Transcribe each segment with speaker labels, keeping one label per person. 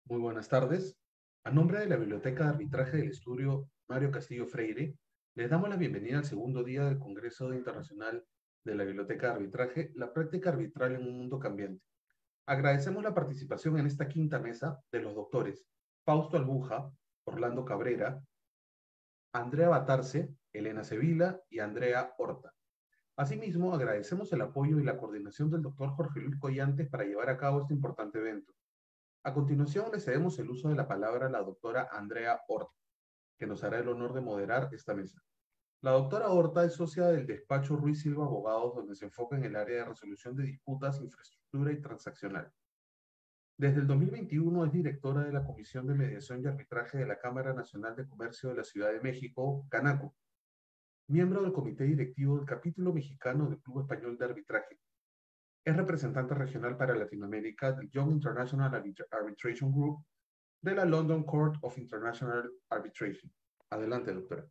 Speaker 1: Muy buenas tardes. A nombre de la Biblioteca de Arbitraje del Estudio Mario Castillo Freire, les damos la bienvenida al segundo día del Congreso Internacional de la Biblioteca de Arbitraje, la práctica arbitral en un mundo cambiante. Agradecemos la participación en esta quinta mesa de los doctores Fausto Albuja, Orlando Cabrera, Andrea Batarse, Elena Sevilla y Andrea Horta. Asimismo, agradecemos el apoyo y la coordinación del doctor Jorge Luis Collantes para llevar a cabo este importante evento. A continuación, le cedemos el uso de la palabra a la doctora Andrea Horta, que nos hará el honor de moderar esta mesa. La doctora Horta es socia del despacho Ruiz Silva Abogados, donde se enfoca en el área de resolución de disputas, infraestructura y transaccional. Desde el 2021 es directora de la Comisión de Mediación y Arbitraje de la Cámara Nacional de Comercio de la Ciudad de México, CANACO, miembro del Comité Directivo del Capítulo Mexicano del Club Español de Arbitraje. Es representante regional para Latinoamérica del Young International Arbitration Group de la London Court of International Arbitration. Adelante, doctora.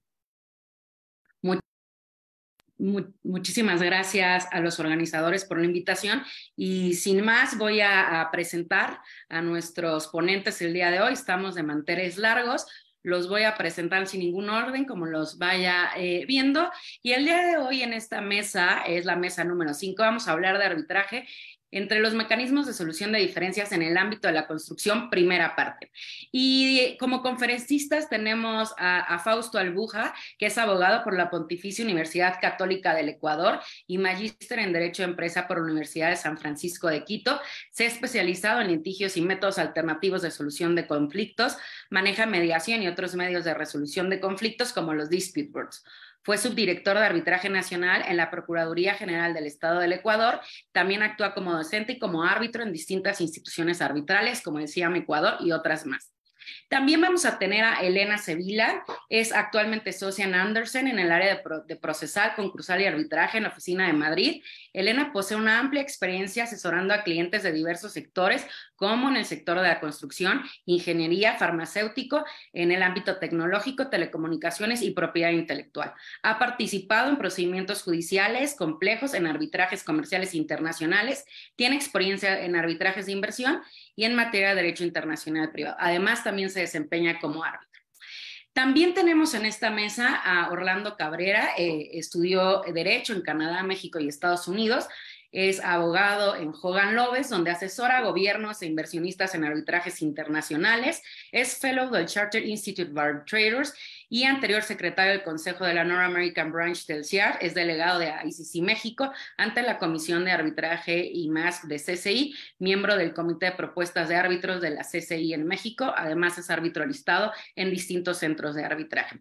Speaker 2: Muchísimas gracias a los organizadores por la invitación y sin más voy a presentar a nuestros ponentes el día de hoy. Estamos de manteles largos. Los voy a presentar sin ningún orden, como los vaya viendo. Y el día de hoy en esta mesa, es la mesa número 5, vamos a hablar de arbitraje entre los mecanismos de solución de diferencias en el ámbito de la construcción, primera parte. Y como conferencistas tenemos a Fausto Albuja, que es abogado por la Pontificia Universidad Católica del Ecuador y magíster en Derecho de Empresa por la Universidad de San Francisco de Quito. Se ha especializado en litigios y métodos alternativos de solución de conflictos, maneja mediación y otros medios de resolución de conflictos como los dispute boards. Fue subdirector de Arbitraje Nacional en la Procuraduría General del Estado del Ecuador. También actúa como docente y como árbitro en distintas instituciones arbitrales, como decía Ecuador, y otras más. También vamos a tener a Elena Sevilla, es actualmente socia en Andersen en el área de procesal, concursal y arbitraje en la oficina de Madrid. Elena posee una amplia experiencia asesorando a clientes de diversos sectores, como en el sector de la construcción, ingeniería, farmacéutico, en el ámbito tecnológico, telecomunicaciones y propiedad intelectual. Ha participado en procedimientos judiciales complejos, en arbitrajes comerciales internacionales, tiene experiencia en arbitrajes de inversión y en materia de derecho internacional privado. Además, también se desempeña como árbitro. También tenemos en esta mesa a Orlando Cabrera, estudió Derecho en Canadá, México y Estados Unidos. Es abogado en Hogan Lovells, donde asesora a gobiernos e inversionistas en arbitrajes internacionales. Es fellow del Chartered Institute of Arbitrators y anterior secretario del Consejo de la North American Branch del CIAR. Es delegado de ICC México ante la Comisión de Arbitraje y más de CCI, miembro del Comité de Propuestas de Árbitros de la CCI en México. Además, es árbitro listado en distintos centros de arbitraje.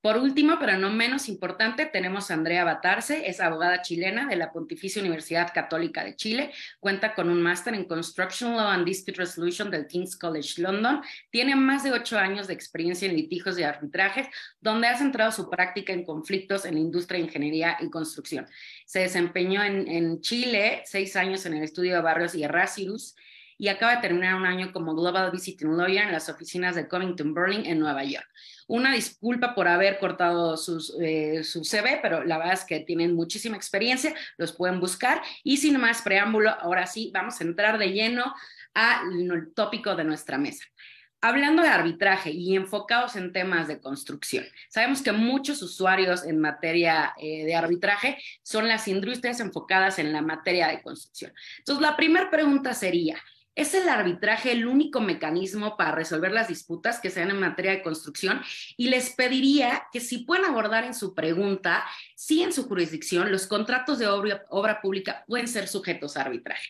Speaker 2: Por último, pero no menos importante, tenemos a Andrea Batarse, es abogada chilena de la Pontificia Universidad Católica de Chile, cuenta con un máster en Construction Law and Dispute Resolution del King's College London, tiene más de 8 años de experiencia en litigios de arbitraje, donde ha centrado su práctica en conflictos en la industria de ingeniería y construcción. Se desempeñó en Chile 6 años en el estudio de Barrios y Errázuriz, y acaba de terminar un año como Global Visiting Lawyer en las oficinas de Covington Burling en Nueva York. Una disculpa por haber cortado su CV, pero la verdad es que tienen muchísima experiencia, los pueden buscar. Y sin más preámbulo, ahora sí, vamos a entrar de lleno al tópico de nuestra mesa. Hablando de arbitraje y enfocados en temas de construcción, sabemos que muchos usuarios en materia de arbitraje son las industrias enfocadas en la materia de construcción. Entonces, la primera pregunta sería, ¿es el arbitraje el único mecanismo para resolver las disputas que se dan en materia de construcción? Y les pediría que si pueden abordar en su pregunta, si en su jurisdicción los contratos de obra pública pueden ser sujetos a arbitraje.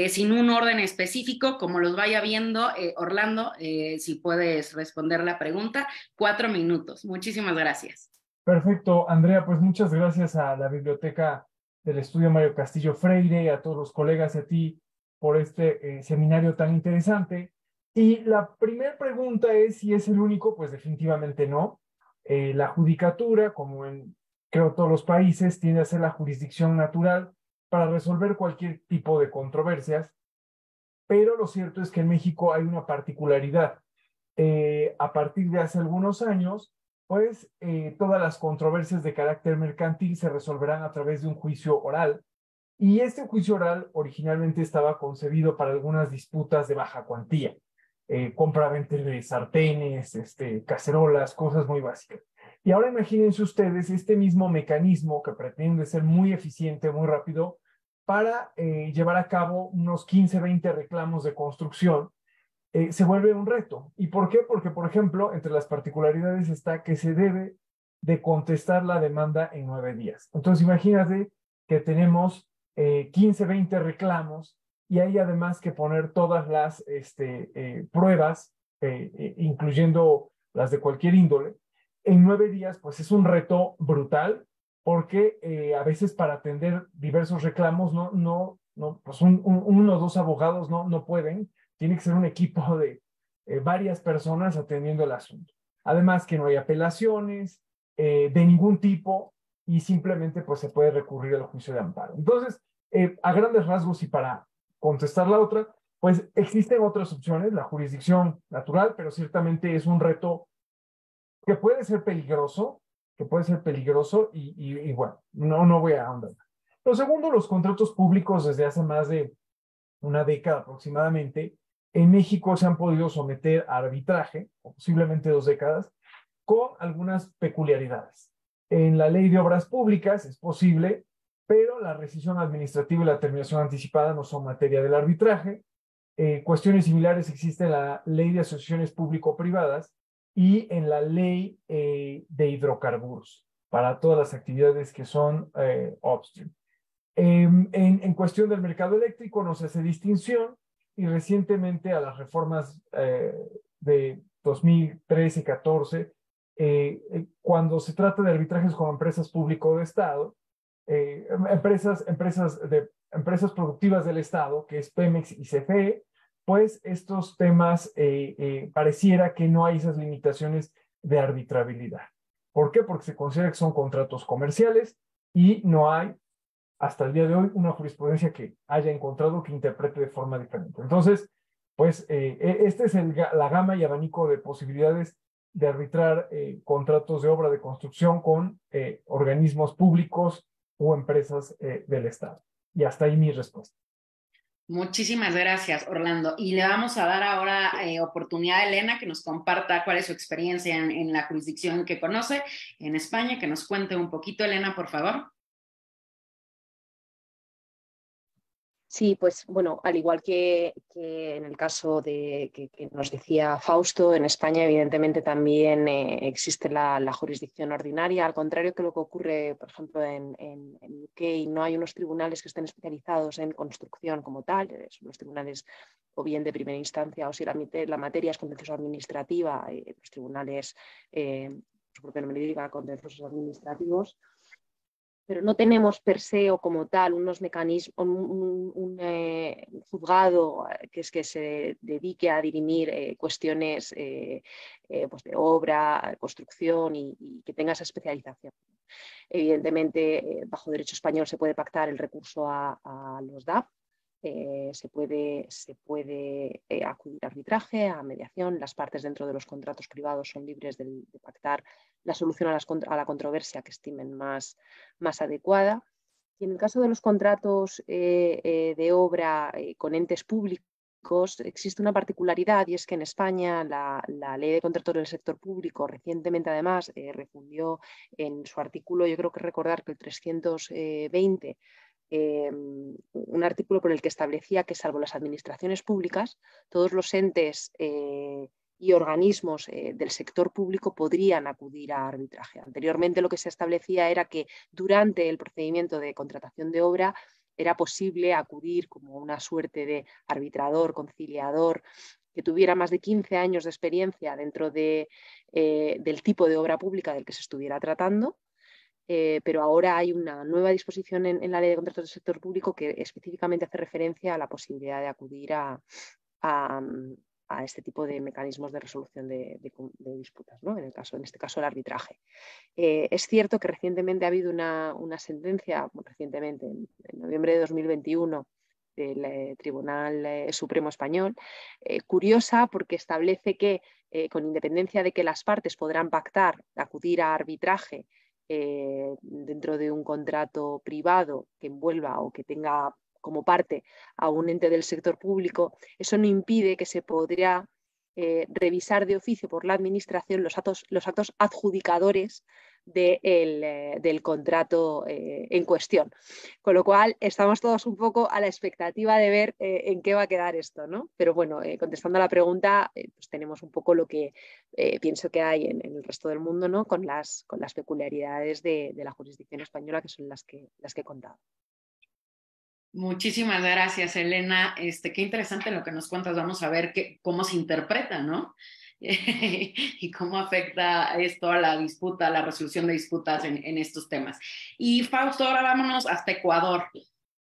Speaker 2: Sin un orden específico, como los vaya viendo, Orlando, si puedes responder la pregunta, 4 minutos. Muchísimas gracias.
Speaker 3: Perfecto, Andrea, pues muchas gracias a la Biblioteca del Estudio Mario Castillo Freire, a todos los colegas y a ti por este seminario tan interesante. Y la primera pregunta es si es el único, pues definitivamente no. La judicatura, como en creo todos los países, tiende a ser la jurisdicción natural para resolver cualquier tipo de controversias, pero lo cierto es que en México hay una particularidad. A partir de hace algunos años, pues todas las controversias de carácter mercantil se resolverán a través de un juicio oral, y este juicio oral originalmente estaba concebido para algunas disputas de baja cuantía. compra-venta de sartenes, cacerolas, cosas muy básicas. Y ahora imagínense ustedes este mismo mecanismo que pretende ser muy eficiente, muy rápido, para llevar a cabo unos 15, 20 reclamos de construcción, se vuelve un reto. ¿Y por qué? Porque, por ejemplo, entre las particularidades está que se debe de contestar la demanda en 9 días. Entonces, imagínate que tenemos 15, 20 reclamos y hay además que poner todas las pruebas, incluyendo las de cualquier índole, en 9 días, pues es un reto brutal, porque a veces para atender diversos reclamos, pues uno o dos abogados no pueden, tiene que ser un equipo de varias personas atendiendo el asunto. Además que no hay apelaciones de ningún tipo y simplemente pues se puede recurrir al juicio de amparo. Entonces, a grandes rasgos y para contestar la otra, pues existen otras opciones, la jurisdicción natural, pero ciertamente es un reto que puede ser peligroso, y bueno, no voy a ahondar. Lo segundo, los contratos públicos desde hace más de una década aproximadamente, en México se han podido someter a arbitraje, o posiblemente 2 décadas, con algunas peculiaridades. En la ley de obras públicas es posible, pero la rescisión administrativa y la terminación anticipada no son materia del arbitraje. Cuestiones similares existen en la ley de asociaciones público-privadas y en la ley de hidrocarburos para todas las actividades que son upstream. En cuestión del mercado eléctrico no se hace distinción y recientemente a las reformas de 2013-14, cuando se trata de arbitrajes con empresas público o de Estado, empresas productivas del Estado, que es Pemex y CFE, pues estos temas pareciera que no hay esas limitaciones de arbitrabilidad. ¿Por qué? Porque se considera que son contratos comerciales y no hay hasta el día de hoy una jurisprudencia que haya encontrado que interprete de forma diferente. Entonces, pues este es la gama y abanico de posibilidades de arbitrar contratos de obra de construcción con organismos públicos o empresas del Estado. Y hasta ahí mi respuesta.
Speaker 2: Muchísimas gracias, Orlando. Y le vamos a dar ahora oportunidad a Elena que nos comparta cuál es su experiencia en la jurisdicción que conoce en España, que nos cuente un poquito. Elena, por favor.
Speaker 4: Sí, pues bueno, al igual que en el caso de que nos decía Fausto, en España evidentemente también existe la jurisdicción ordinaria, al contrario que lo que ocurre, por ejemplo, en UK, no hay unos tribunales que estén especializados en construcción como tal, son los tribunales o bien de primera instancia o si la materia es contencioso administrativa, los tribunales, su propia nombre diga, contenciosos administrativos. Pero no tenemos per se o como tal unos mecanismos, un juzgado que se dedique a dirimir cuestiones pues de obra, construcción y que tenga esa especialización. Evidentemente, bajo derecho español se puede pactar el recurso a los DAP, se puede acudir a arbitraje, a mediación. Las partes dentro de los contratos privados son libres de pactar la solución a la controversia que estimen más adecuada. Y en el caso de los contratos de obra con entes públicos, existe una particularidad y es que en España la ley de contratos del sector público recientemente además refundió en su artículo, yo creo que recordar que el 320, un artículo por el que establecía que salvo las administraciones públicas, todos los entes y organismos del sector público podrían acudir a arbitraje. Anteriormente lo que se establecía era que durante el procedimiento de contratación de obra era posible acudir como una suerte de arbitrador, conciliador, que tuviera más de 15 años de experiencia dentro del tipo de obra pública del que se estuviera tratando. Pero ahora hay una nueva disposición en la ley de contratos del sector público que específicamente hace referencia a la posibilidad de acudir a este tipo de mecanismos de resolución de disputas, ¿no? En este caso el arbitraje. Es cierto que recientemente ha habido una sentencia, recientemente en noviembre de 2021, del Tribunal Supremo Español, curiosa porque establece que con independencia de que las partes podrán pactar acudir a arbitraje dentro de un contrato privado que envuelva o que tenga como parte a un ente del sector público, eso no impide que se podrá revisar de oficio por la Administración los actos adjudicadores del contrato en cuestión. Con lo cual, estamos todos un poco a la expectativa de ver en qué va a quedar esto, ¿no? Pero bueno, contestando a la pregunta, pues tenemos un poco lo que pienso que hay en el resto del mundo, ¿no? Con las peculiaridades de la jurisdicción española, que son las que he contado.
Speaker 2: Muchísimas gracias, Elena. Qué interesante lo que nos cuentas. Vamos a ver cómo se interpreta, ¿no? Y cómo afecta esto a la disputa, a la resolución de disputas en estos temas. Y Fausto, ahora vámonos hasta Ecuador.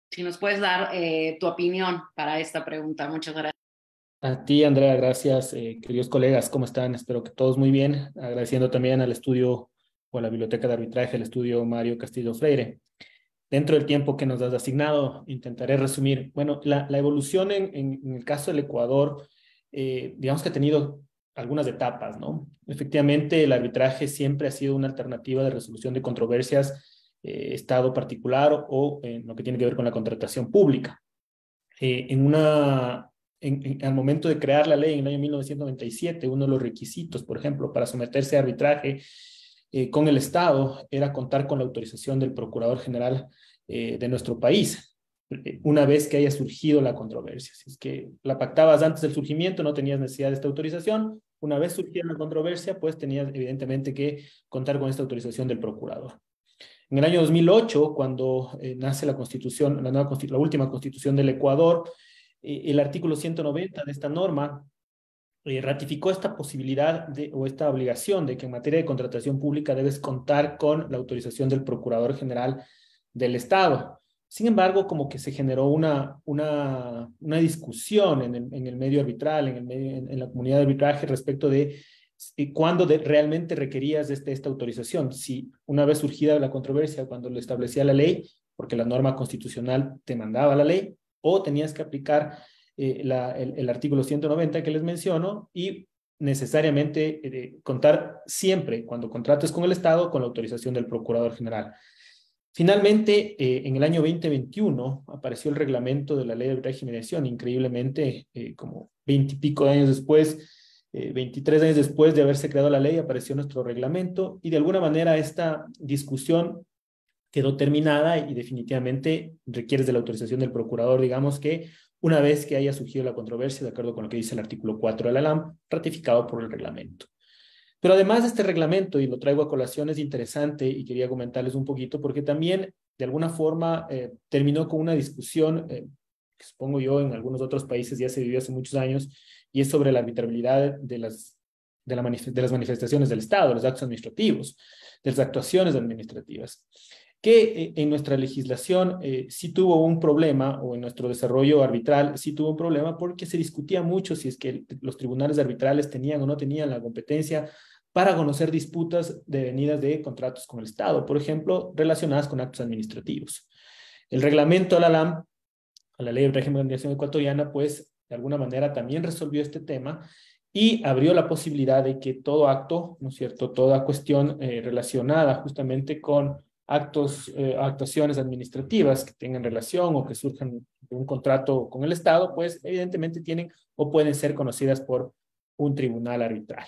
Speaker 2: Si nos puedes dar tu opinión para esta pregunta. Muchas gracias.
Speaker 5: A ti, Andrea, gracias. Queridos colegas, ¿cómo están? Espero que todos muy bien. Agradeciendo también al estudio o a la Biblioteca de Arbitraje, el estudio Mario Castillo Freire. Dentro del tiempo que nos has asignado, intentaré resumir. Bueno, la evolución en el caso del Ecuador, digamos que ha tenido algunas etapas, ¿no? Efectivamente, el arbitraje siempre ha sido una alternativa de resolución de controversias, Estado particular o en lo que tiene que ver con la contratación pública. Al momento de crear la ley en el año 1997, uno de los requisitos, por ejemplo, para someterse a arbitraje con el Estado era contar con la autorización del Procurador General de nuestro país, una vez que haya surgido la controversia. Si es que la pactabas antes del surgimiento, no tenías necesidad de esta autorización. Una vez surgiera la controversia, pues tenías evidentemente que contar con esta autorización del Procurador. En el año 2008, cuando nace la Constitución, la última Constitución del Ecuador, el artículo 190 de esta norma ratificó esta posibilidad o esta obligación de que en materia de contratación pública debes contar con la autorización del Procurador General del Estado. Sin embargo, como que se generó una discusión en el medio arbitral, en la comunidad de arbitraje respecto de cuándo realmente requerías esta autorización. Si una vez surgida la controversia, cuando lo establecía la ley, porque la norma constitucional te mandaba la ley, o tenías que aplicar el artículo 190 que les menciono y necesariamente contar siempre, cuando contrates con el Estado, con la autorización del Procurador General. Finalmente, en el año 2021 apareció el reglamento de la Ley de Arbitraje y Mediación, increíblemente, como 20 y pico de años después, 23 años después de haberse creado la ley, apareció nuestro reglamento y de alguna manera esta discusión quedó terminada y definitivamente requieres de la autorización del procurador, digamos que una vez que haya surgido la controversia, de acuerdo con lo que dice el artículo 4 de la LAM, ratificado por el reglamento. Pero además de este reglamento, y lo traigo a colación, es interesante y quería comentarles un poquito, porque también de alguna forma terminó con una discusión, que supongo yo en algunos otros países ya se vivió hace muchos años, y es sobre la arbitrabilidad de las manifestaciones del Estado, los actos administrativos, de las actuaciones administrativas, que en nuestra legislación sí tuvo un problema, o en nuestro desarrollo arbitral sí tuvo un problema, porque se discutía mucho si es que los tribunales arbitrales tenían o no tenían la competencia para conocer disputas devenidas de contratos con el Estado, por ejemplo, relacionadas con actos administrativos. El reglamento de la LAM, a la Ley de Régimen de Organización Ecuatoriana, pues de alguna manera también resolvió este tema y abrió la posibilidad de que todo acto, ¿no es cierto?, toda cuestión relacionada justamente con actuaciones administrativas que tengan relación o que surjan de un contrato con el Estado, pues evidentemente tienen o pueden ser conocidas por un tribunal arbitral.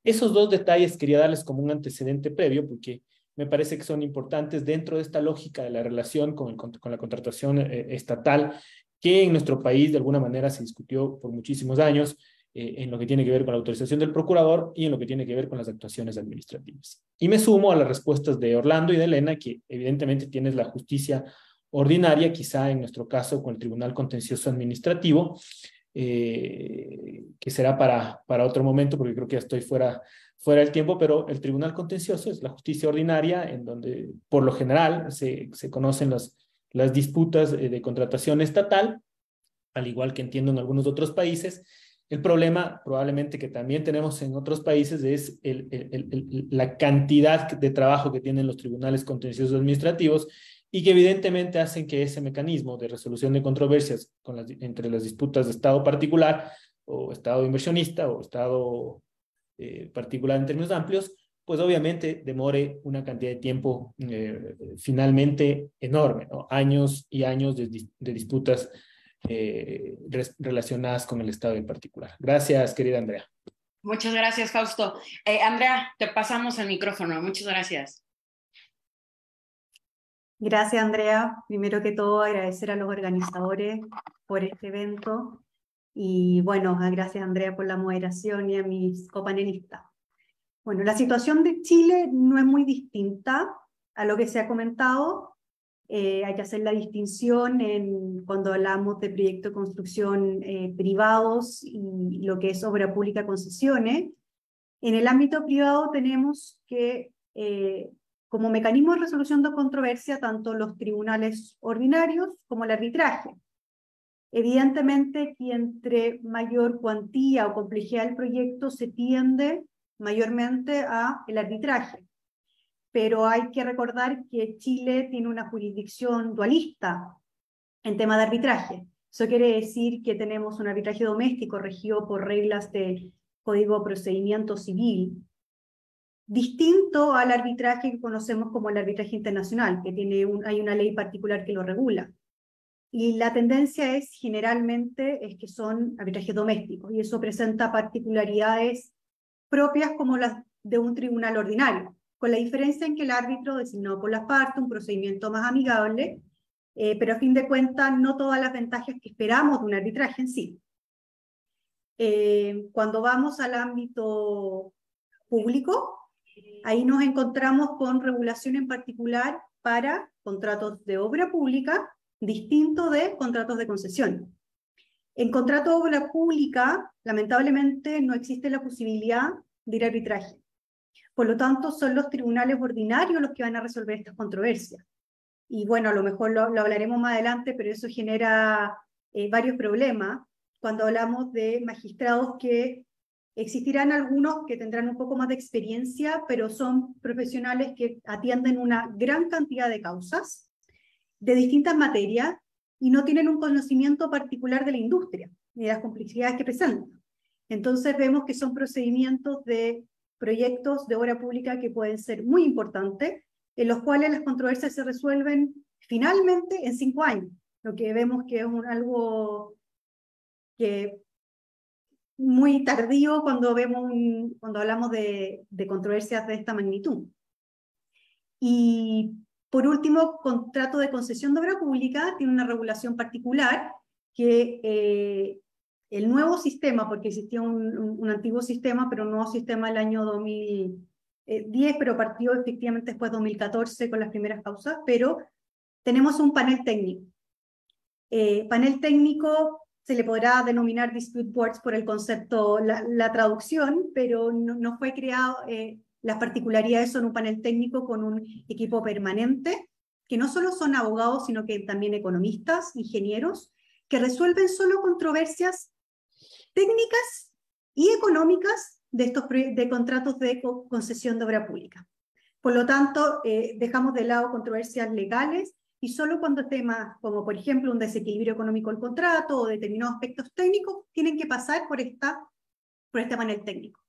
Speaker 5: Esos dos detalles quería darles como un antecedente previo porque me parece que son importantes dentro de esta lógica de la relación con la contratación estatal que en nuestro país de alguna manera se discutió por muchísimos años en lo que tiene que ver con la autorización del procurador y en lo que tiene que ver con las actuaciones administrativas. Y me sumo a las respuestas de Orlando y de Elena, que evidentemente tienes la justicia ordinaria, quizá en nuestro caso con el Tribunal Contencioso Administrativo, que será para otro momento, porque creo que ya estoy fuera del tiempo, pero el Tribunal Contencioso es la justicia ordinaria en donde por lo general se conocen las disputas de contratación estatal, al igual que entiendo en algunos otros países. El problema probablemente que también tenemos en otros países es la cantidad de trabajo que tienen los tribunales contenciosos administrativos y que evidentemente hacen que ese mecanismo de resolución de controversias entre las disputas de Estado particular o Estado inversionista o Estado particular en términos amplios, pues obviamente demore una cantidad de tiempo finalmente enorme, ¿no? Años y años de disputas relacionadas con el Estado en particular. Gracias, querida Andrea.
Speaker 2: Muchas gracias, Fausto. Andrea, te pasamos el micrófono. Muchas gracias.
Speaker 6: Gracias, Andrea. Primero que todo, agradecer a los organizadores por este evento. Y bueno, gracias, Andrea, por la moderación y a mis copanelistas. Bueno, la situación de Chile no es muy distinta a lo que se ha comentado. Hay que hacer la distinción cuando hablamos de proyectos de construcción privados y lo que es obra pública concesiones. En el ámbito privado tenemos que, como mecanismo de resolución de controversia, tanto los tribunales ordinarios como el arbitraje. Evidentemente que entre mayor cuantía o complejidad del proyecto se tiende mayormente a el arbitraje. Pero hay que recordar que Chile tiene una jurisdicción dualista en tema de arbitraje. Eso quiere decir que tenemos un arbitraje doméstico regido por reglas de Código de Procedimiento Civil, distinto al arbitraje que conocemos como el arbitraje internacional, que hay una ley particular que lo regula. Y la tendencia es generalmente que son arbitrajes domésticos, y eso presenta particularidades propias como las de un tribunal ordinario, con la diferencia en que el árbitro designado por las partes, un procedimiento más amigable, pero a fin de cuentas no todas las ventajas que esperamos de un arbitraje en sí. Cuando vamos al ámbito público, ahí nos encontramos con regulación en particular para contratos de obra pública, distinto de contratos de concesión. En contrato de obra pública, lamentablemente, no existe la posibilidad de ir a arbitraje. Por lo tanto, son los tribunales ordinarios los que van a resolver estas controversias. Y bueno, a lo mejor lo hablaremos más adelante, pero eso genera varios problemas cuando hablamos de magistrados que existirán algunos que tendrán un poco más de experiencia, pero son profesionales que atienden una gran cantidad de causas de distintas materias y no tienen un conocimiento particular de la industria ni de las complejidades que presentan. Entonces vemos que son procedimientos de proyectos de obra pública que pueden ser muy importantes, en los cuales las controversias se resuelven finalmente en 5 años, lo que vemos que es algo que muy tardío cuando hablamos de controversias de esta magnitud. Y por último, contrato de concesión de obra pública tiene una regulación particular que el nuevo sistema, porque existía un antiguo sistema, pero un nuevo sistema el año 2010, pero partió efectivamente después de 2014 con las primeras causas, pero tenemos un panel técnico. Panel técnico se le podrá denominar dispute boards por el concepto, la traducción, pero no fue creado, las particularidades son un panel técnico con un equipo permanente, que no solo son abogados, sino que también economistas, ingenieros, que resuelven solo controversias técnicas y económicas de contratos de concesión de obra pública. Por lo tanto, dejamos de lado controversias legales y solo cuando temas como, por ejemplo, un desequilibrio económico del contrato o determinados aspectos técnicos tienen que pasar por este panel técnico.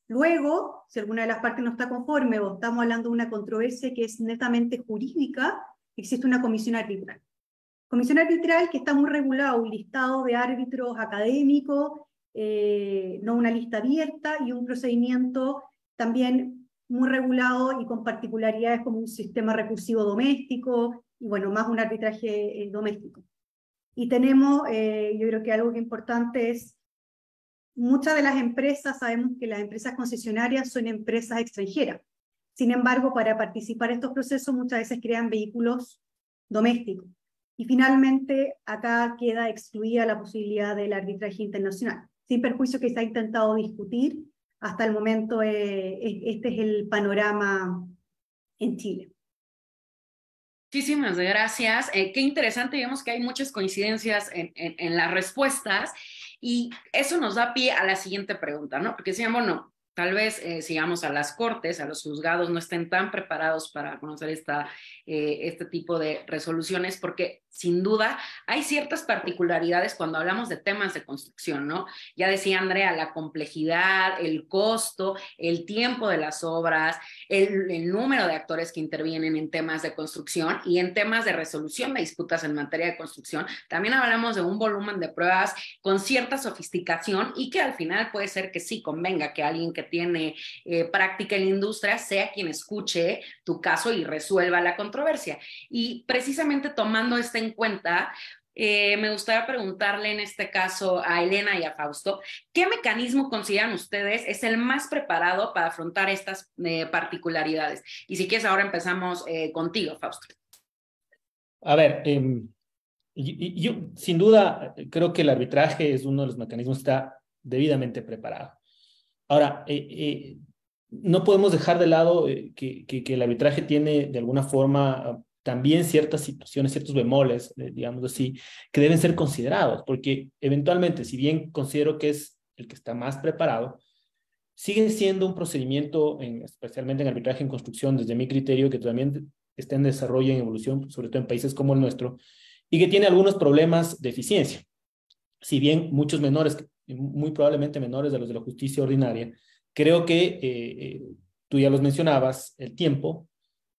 Speaker 6: Luego, si alguna de las partes no está conforme o estamos hablando de una controversia que es netamente jurídica, existe una comisión arbitral. Comisión arbitral que está muy regulada, un listado de árbitros académicos, no una lista abierta, y un procedimiento también muy regulado y con particularidades como un sistema recursivo doméstico, y bueno, más un arbitraje doméstico. Y tenemos, yo creo que algo que es importante es, muchas de las empresas, sabemos que las empresas concesionarias son empresas extranjeras. Sin embargo, para participar en estos procesos muchas veces crean vehículos domésticos. Y finalmente, acá queda excluida la posibilidad del arbitraje internacional, sin perjuicio que se ha intentado discutir. Hasta el momento este es el panorama en Chile.
Speaker 2: Muchísimas gracias. Qué interesante, vemos que hay muchas coincidencias en las respuestas y eso nos da pie a la siguiente pregunta, ¿no? Porque decían, bueno, tal vez sigamos a las cortes, a los juzgados, no estén tan preparados para conocer este tipo de resoluciones, porque sin duda hay ciertas particularidades cuando hablamos de temas de construcción, ¿no? Ya decía Andrea, la complejidad, el costo, el tiempo de las obras, el número de actores que intervienen en temas de construcción y en temas de resolución de disputas en materia de construcción. También hablamos de un volumen de pruebas con cierta sofisticación y que al final puede ser que sí convenga que alguien que tiene práctica en la industria sea quien escuche tu caso y resuelva la controversia. Y precisamente tomando esto en cuenta, me gustaría preguntarle en este caso a Elena y a Fausto, ¿qué mecanismo consideran ustedes es el más preparado para afrontar estas particularidades? Y si quieres, ahora empezamos contigo, Fausto.
Speaker 5: A ver, yo sin duda creo que el arbitraje es uno de los mecanismos que está debidamente preparado. Ahora, no podemos dejar de lado que el arbitraje tiene de alguna forma también ciertas situaciones, ciertos bemoles, digamos así, que deben ser considerados, porque eventualmente, si bien considero que es el que está más preparado, sigue siendo un procedimiento, especialmente en arbitraje en construcción, desde mi criterio, que también está en desarrollo y en evolución, sobre todo en países como el nuestro, y que tiene algunos problemas de eficiencia. Si bien muchos menores, muy probablemente menores de los de la justicia ordinaria, creo que tú ya los mencionabas, el tiempo,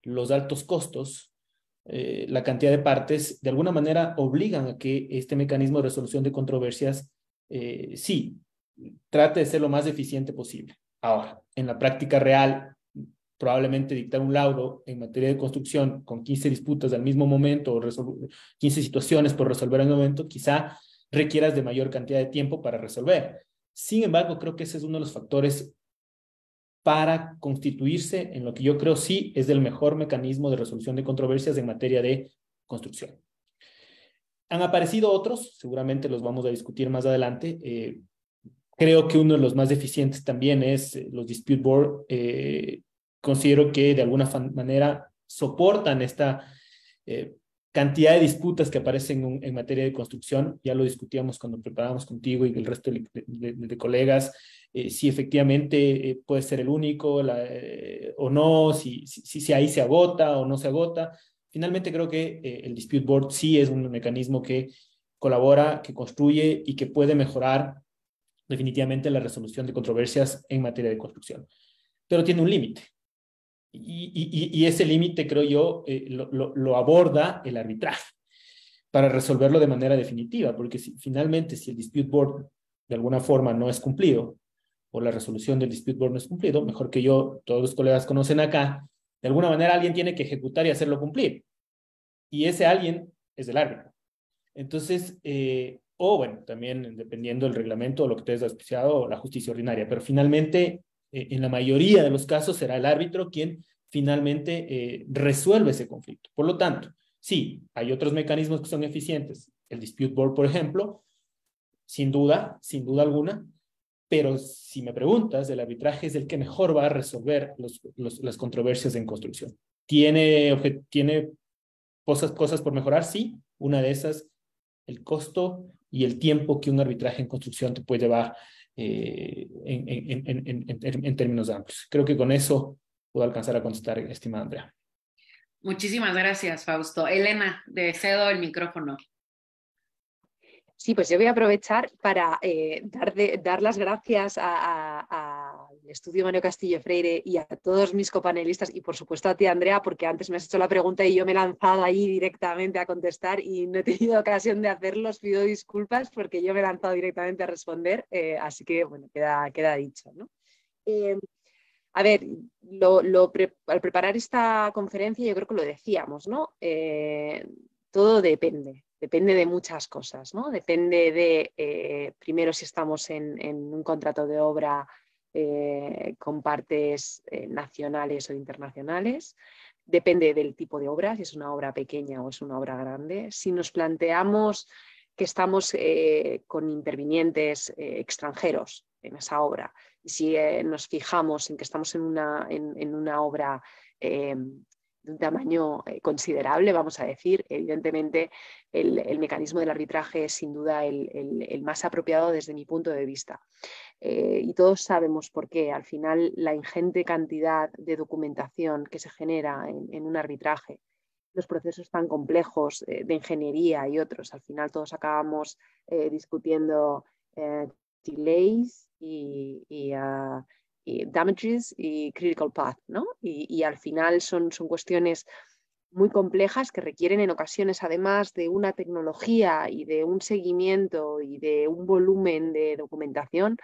Speaker 5: los altos costos, la cantidad de partes, de alguna manera obligan a que este mecanismo de resolución de controversias sí, trate de ser lo más eficiente posible. Ahora, en la práctica real, probablemente dictar un laudo en materia de construcción con 15 disputas al mismo momento o 15 situaciones por resolver en un momento, quizá requieras de mayor cantidad de tiempo para resolver. Sin embargo, creo que ese es uno de los factores para constituirse en lo que yo creo sí es el mejor mecanismo de resolución de controversias en materia de construcción. Han aparecido otros, seguramente los vamos a discutir más adelante. Creo que uno de los más eficientes también es los dispute board. Considero que de alguna manera soportan esta cantidad de disputas que aparecen en materia de construcción. Ya lo discutíamos cuando preparábamos contigo y el resto de colegas, si efectivamente puede ser el único o no, si ahí se agota o no se agota. Finalmente creo que el dispute board sí es un mecanismo que colabora, que construye y que puede mejorar definitivamente la resolución de controversias en materia de construcción. Pero tiene un límite. Y ese límite, creo yo, lo aborda el arbitraje para resolverlo de manera definitiva, porque finalmente si el dispute board de alguna forma no es cumplido, o la resolución del dispute board no es cumplido, mejor que yo, todos los colegas conocen acá, de alguna manera alguien tiene que ejecutar y hacerlo cumplir. Y ese alguien es el árbitro. Entonces, o bueno, también dependiendo del reglamento o lo que te hayas auspiciado, o la justicia ordinaria, pero finalmente, en la mayoría de los casos será el árbitro quien finalmente resuelve ese conflicto. Por lo tanto, sí, hay otros mecanismos que son eficientes. El dispute board, por ejemplo, sin duda alguna, pero si me preguntas, el arbitraje es el que mejor va a resolver las controversias en construcción. ¿Tiene cosas por mejorar? Sí, una de esas, el costo y el tiempo que un arbitraje en construcción te puede llevar en términos amplios. Creo que con eso puedo alcanzar a contestar, estimada Andrea.
Speaker 2: Muchísimas gracias, Fausto. Elena, te cedo el micrófono.
Speaker 4: Sí, pues yo voy a aprovechar para dar las gracias al estudio Mario Castillo Freire y a todos mis copanelistas y por supuesto a ti, Andrea, porque antes me has hecho la pregunta y yo me he lanzado ahí directamente a contestar y no he tenido ocasión de hacerlo. Os pido disculpas porque yo me he lanzado directamente a responder, así que bueno, queda dicho, ¿no? A ver, al preparar esta conferencia yo creo que lo decíamos, ¿no? Todo depende de muchas cosas, ¿no? Depende de, primero, si estamos en un contrato de obra con partes nacionales o internacionales. Depende del tipo de obra, si es una obra pequeña o es una obra grande. Si nos planteamos que estamos con intervinientes extranjeros en esa obra, y si nos fijamos en que estamos en una obra de un tamaño considerable, vamos a decir. Evidentemente, el mecanismo del arbitraje es sin duda el más apropiado desde mi punto de vista. Y todos sabemos por qué. Al final, la ingente cantidad de documentación que se genera en un arbitraje, los procesos tan complejos de ingeniería y otros, al final todos acabamos discutiendo delays y damages y critical path, ¿no? Y al final son cuestiones muy complejas que requieren en ocasiones, además de una tecnología y de un seguimiento y de un volumen de documentación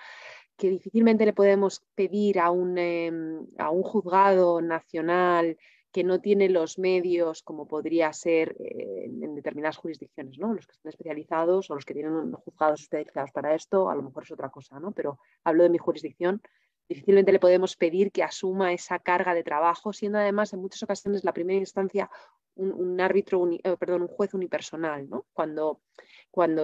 Speaker 4: que difícilmente le podemos pedir a un juzgado nacional que no tiene los medios como podría ser en determinadas jurisdicciones, ¿no? Los que están especializados o los que tienen juzgados especializados para esto, a lo mejor es otra cosa, ¿no? Pero hablo de mi jurisdicción. Difícilmente le podemos pedir que asuma esa carga de trabajo, siendo además en muchas ocasiones la primera instancia un juez unipersonal, ¿no? Cuando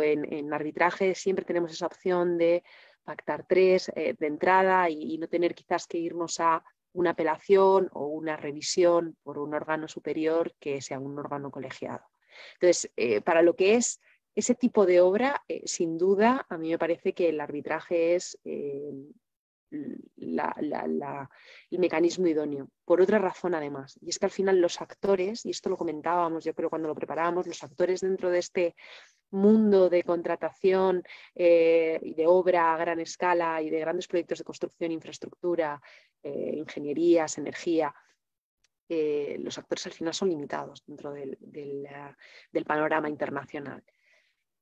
Speaker 4: en arbitraje siempre tenemos esa opción de pactar 3 de entrada y no tener quizás que irnos a una apelación o una revisión por un órgano superior que sea un órgano colegiado. Entonces, para lo que es ese tipo de obra, sin duda, a mí me parece que el arbitraje es el mecanismo idóneo, por otra razón además, y es que al final los actores, y esto lo comentábamos yo creo cuando lo preparábamos, los actores dentro de este mundo de contratación y de obra a gran escala y de grandes proyectos de construcción, infraestructura, ingenierías, energía, los actores al final son limitados dentro del panorama internacional.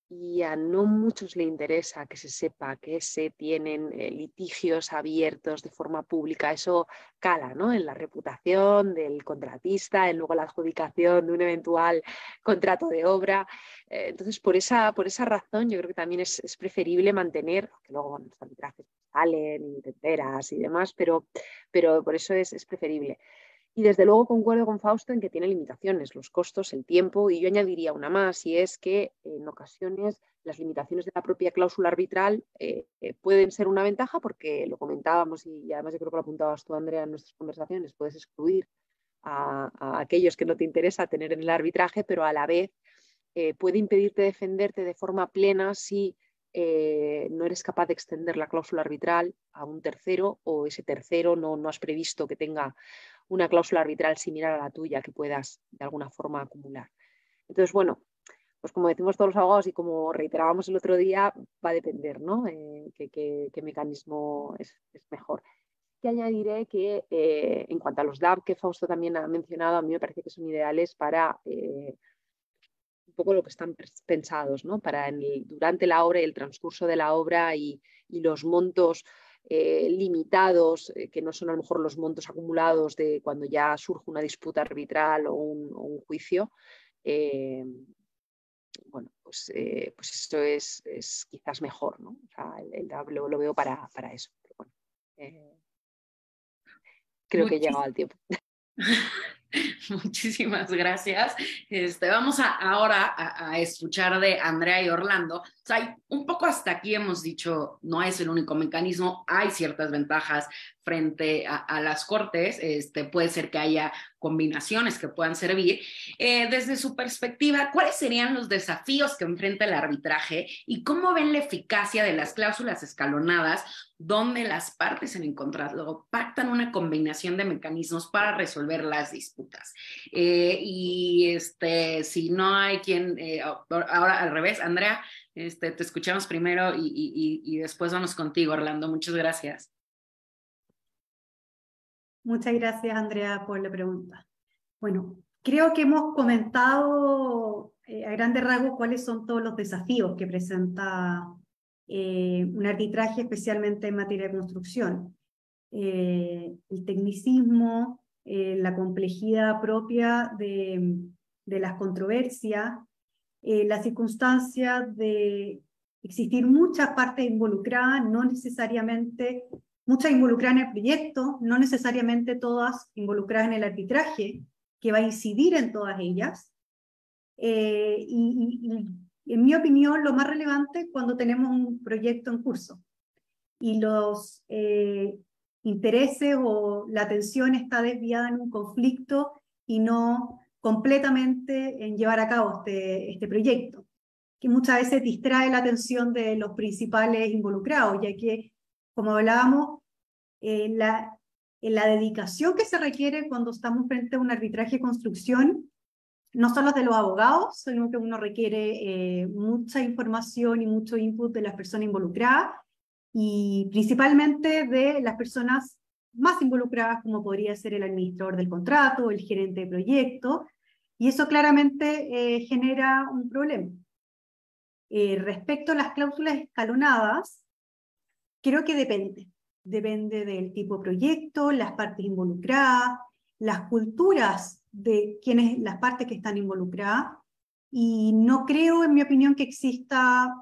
Speaker 4: Y a no muchos le interesa que se sepa que se tienen litigios abiertos de forma pública. Eso cala, ¿no?, en la reputación del contratista, en luego la adjudicación de un eventual contrato de obra. Entonces, por esa razón, yo creo que también es preferible mantener, que luego los arbitrajes salen y te enteras y demás, pero por eso es preferible. Y desde luego concuerdo con Fausto en que tiene limitaciones, los costos, el tiempo, y yo añadiría una más, y es que en ocasiones las limitaciones de la propia cláusula arbitral pueden ser una ventaja porque lo comentábamos y además yo creo que lo apuntabas tú, Andrea, en nuestras conversaciones, puedes excluir a aquellos que no te interesa tener en el arbitraje, pero a la vez puede impedirte defenderte de forma plena si no eres capaz de extender la cláusula arbitral a un tercero o ese tercero no has previsto que tenga una cláusula arbitral similar a la tuya que puedas de alguna forma acumular. Entonces, bueno, pues como decimos todos los abogados y como reiterábamos el otro día, va a depender, ¿no? Qué mecanismo es mejor. Que añadiré que en cuanto a los DAB que Fausto también ha mencionado, a mí me parece que son ideales para un poco lo que están pensados, ¿no? Para durante la obra y el transcurso de la obra y los montos limitados, que no son a lo mejor los montos acumulados de cuando ya surge una disputa arbitral o un juicio. Bueno, pues esto es quizás mejor, ¿no? O sea, el DAB lo veo para eso. Pero bueno, creo que he llegado al tiempo.
Speaker 2: Muchísimas gracias. Vamos ahora a escuchar de Andrea y Orlando. O sea, un poco hasta aquí hemos dicho, no es el único mecanismo, hay ciertas ventajas frente a las cortes, puede ser que haya combinaciones que puedan servir. Desde su perspectiva, ¿cuáles serían los desafíos que enfrenta el arbitraje y cómo ven la eficacia de las cláusulas escalonadas donde las partes en encontrado pactan una combinación de mecanismos para resolver las disputas? Si no hay quien, ahora al revés, Andrea, te escuchamos primero y después vamos contigo, Orlando. Muchas gracias.
Speaker 6: Muchas gracias, Andrea, por la pregunta. Bueno, creo que hemos comentado a grandes rasgos cuáles son todos los desafíos que presenta un arbitraje, especialmente en materia de construcción. El tecnicismo, la complejidad propia de las controversias, la circunstancia de existir muchas partes involucradas, no necesariamente muchas involucradas en el proyecto, no necesariamente todas involucradas en el arbitraje, que va a incidir en todas ellas. Y en mi opinión, lo más relevante es cuando tenemos un proyecto en curso y los intereses o la atención está desviada en un conflicto y no completamente en llevar a cabo este proyecto, que muchas veces distrae la atención de los principales involucrados, ya que, como hablábamos, la dedicación que se requiere cuando estamos frente a un arbitraje de construcción no solo de los abogados, sino que uno requiere mucha información y mucho input de las personas involucradas, y principalmente de las personas más involucradas, como podría ser el administrador del contrato, el gerente de proyecto, y eso claramente genera un problema. Respecto a las cláusulas escalonadas, creo que depende del tipo de proyecto, las partes involucradas, las culturas de las partes que están involucradas, y no creo, en mi opinión, que exista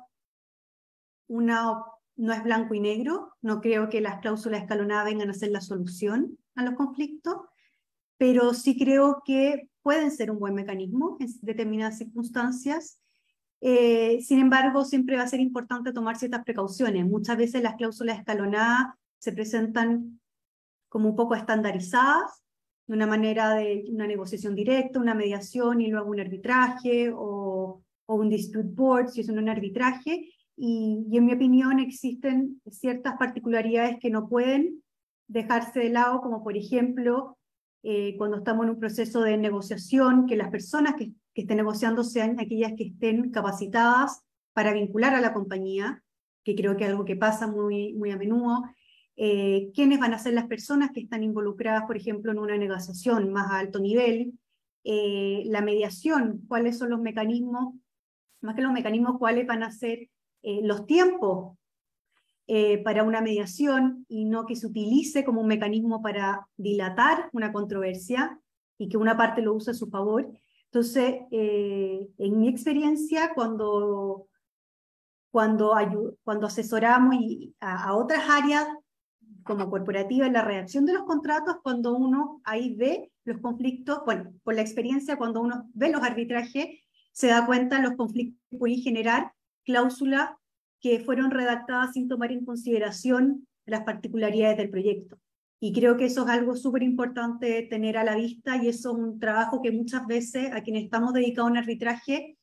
Speaker 6: no es blanco y negro, no creo que las cláusulas escalonadas vengan a ser la solución a los conflictos, pero sí creo que pueden ser un buen mecanismo en determinadas circunstancias. Sin embargo, siempre va a ser importante tomar ciertas precauciones. Muchas veces las cláusulas escalonadas se presentan como un poco estandarizadas, de una manera de una negociación directa, una mediación y luego un arbitraje, o un dispute board si es un arbitraje, y en mi opinión existen ciertas particularidades que no pueden dejarse de lado, como por ejemplo, cuando estamos en un proceso de negociación, que las personas que estén negociando sean aquellas que estén capacitadas para vincular a la compañía, que creo que es algo que pasa muy, muy a menudo. ¿Quiénes van a ser las personas que están involucradas, por ejemplo, en una negociación más a alto nivel? La mediación, ¿cuáles son los mecanismos? Más que los mecanismos, ¿cuáles van a ser los tiempos para una mediación, y no que se utilice como un mecanismo para dilatar una controversia y que una parte lo use a su favor? Entonces, en mi experiencia, cuando asesoramos a otras áreas como corporativa en la redacción de los contratos, cuando uno ahí ve los conflictos, bueno, por la experiencia, cuando uno ve los arbitrajes, se da cuenta de los conflictos que pueden generar cláusulas que fueron redactadas sin tomar en consideración las particularidades del proyecto. Y creo que eso es algo súper importante tener a la vista, y eso es un trabajo que muchas veces a quienes estamos dedicados a un arbitraje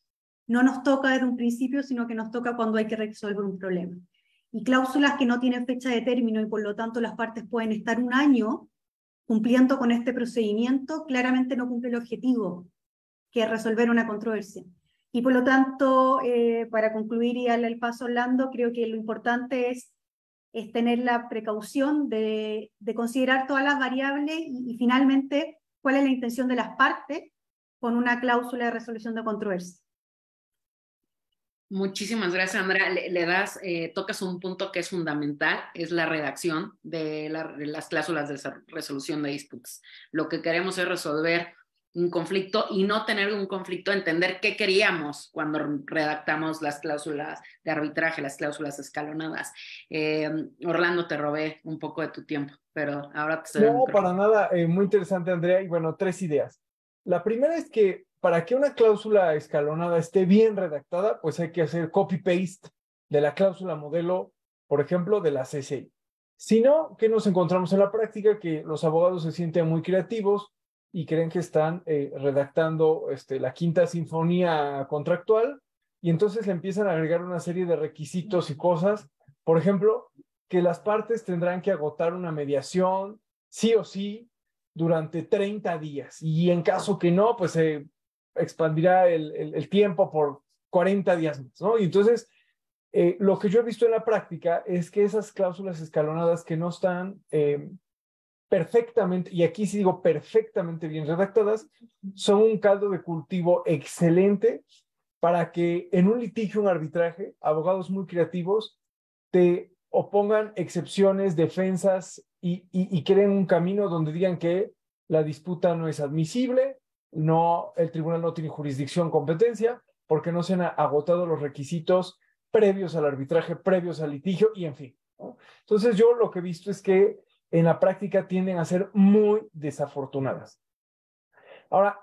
Speaker 6: no nos toca desde un principio, sino que nos toca cuando hay que resolver un problema. Y cláusulas que no tienen fecha de término y por lo tanto las partes pueden estar un año cumpliendo con este procedimiento, claramente no cumple el objetivo, que es resolver una controversia. Y por lo tanto, para concluir y darle el paso a Orlando, creo que lo importante es tener la precaución de considerar todas las variables y finalmente cuál es la intención de las partes con una cláusula de resolución de controversia.
Speaker 2: Muchísimas gracias, Andrea. Tocas un punto que es fundamental, es la redacción de las cláusulas de resolución de disputas. Lo que queremos es resolver un conflicto y no tener un conflicto, entender qué queríamos cuando redactamos las cláusulas de arbitraje, las cláusulas escalonadas. Orlando, te robé un poco de tu tiempo, pero ahora te estoy...
Speaker 3: No, para nada. Muy interesante, Andrea. Y bueno, 3 ideas. La primera es que para que una cláusula escalonada esté bien redactada, pues hay que hacer copy-paste de la cláusula modelo, por ejemplo, de la CCI. Si no, ¿qué nos encontramos en la práctica? Que los abogados se sienten muy creativos y creen que están redactando la quinta sinfonía contractual, y entonces le empiezan a agregar una serie de requisitos y cosas. Por ejemplo, que las partes tendrán que agotar una mediación sí o sí durante 30 días, y en caso que no, pues se expandirá el tiempo por 40 días más, ¿no? Y entonces, lo que yo he visto en la práctica es que esas cláusulas escalonadas que no están perfectamente, y aquí sí digo perfectamente bien redactadas, son un caldo de cultivo excelente para que en un litigio, un arbitraje, abogados muy creativos te opongan excepciones, defensas y creen un camino donde digan que la disputa no es admisible, el tribunal no tiene jurisdicción, competencia, porque no se han agotado los requisitos previos al arbitraje, previos al litigio, y en fin, ¿no? Entonces yo lo que he visto es que en la práctica tienden a ser muy desafortunadas. Ahora,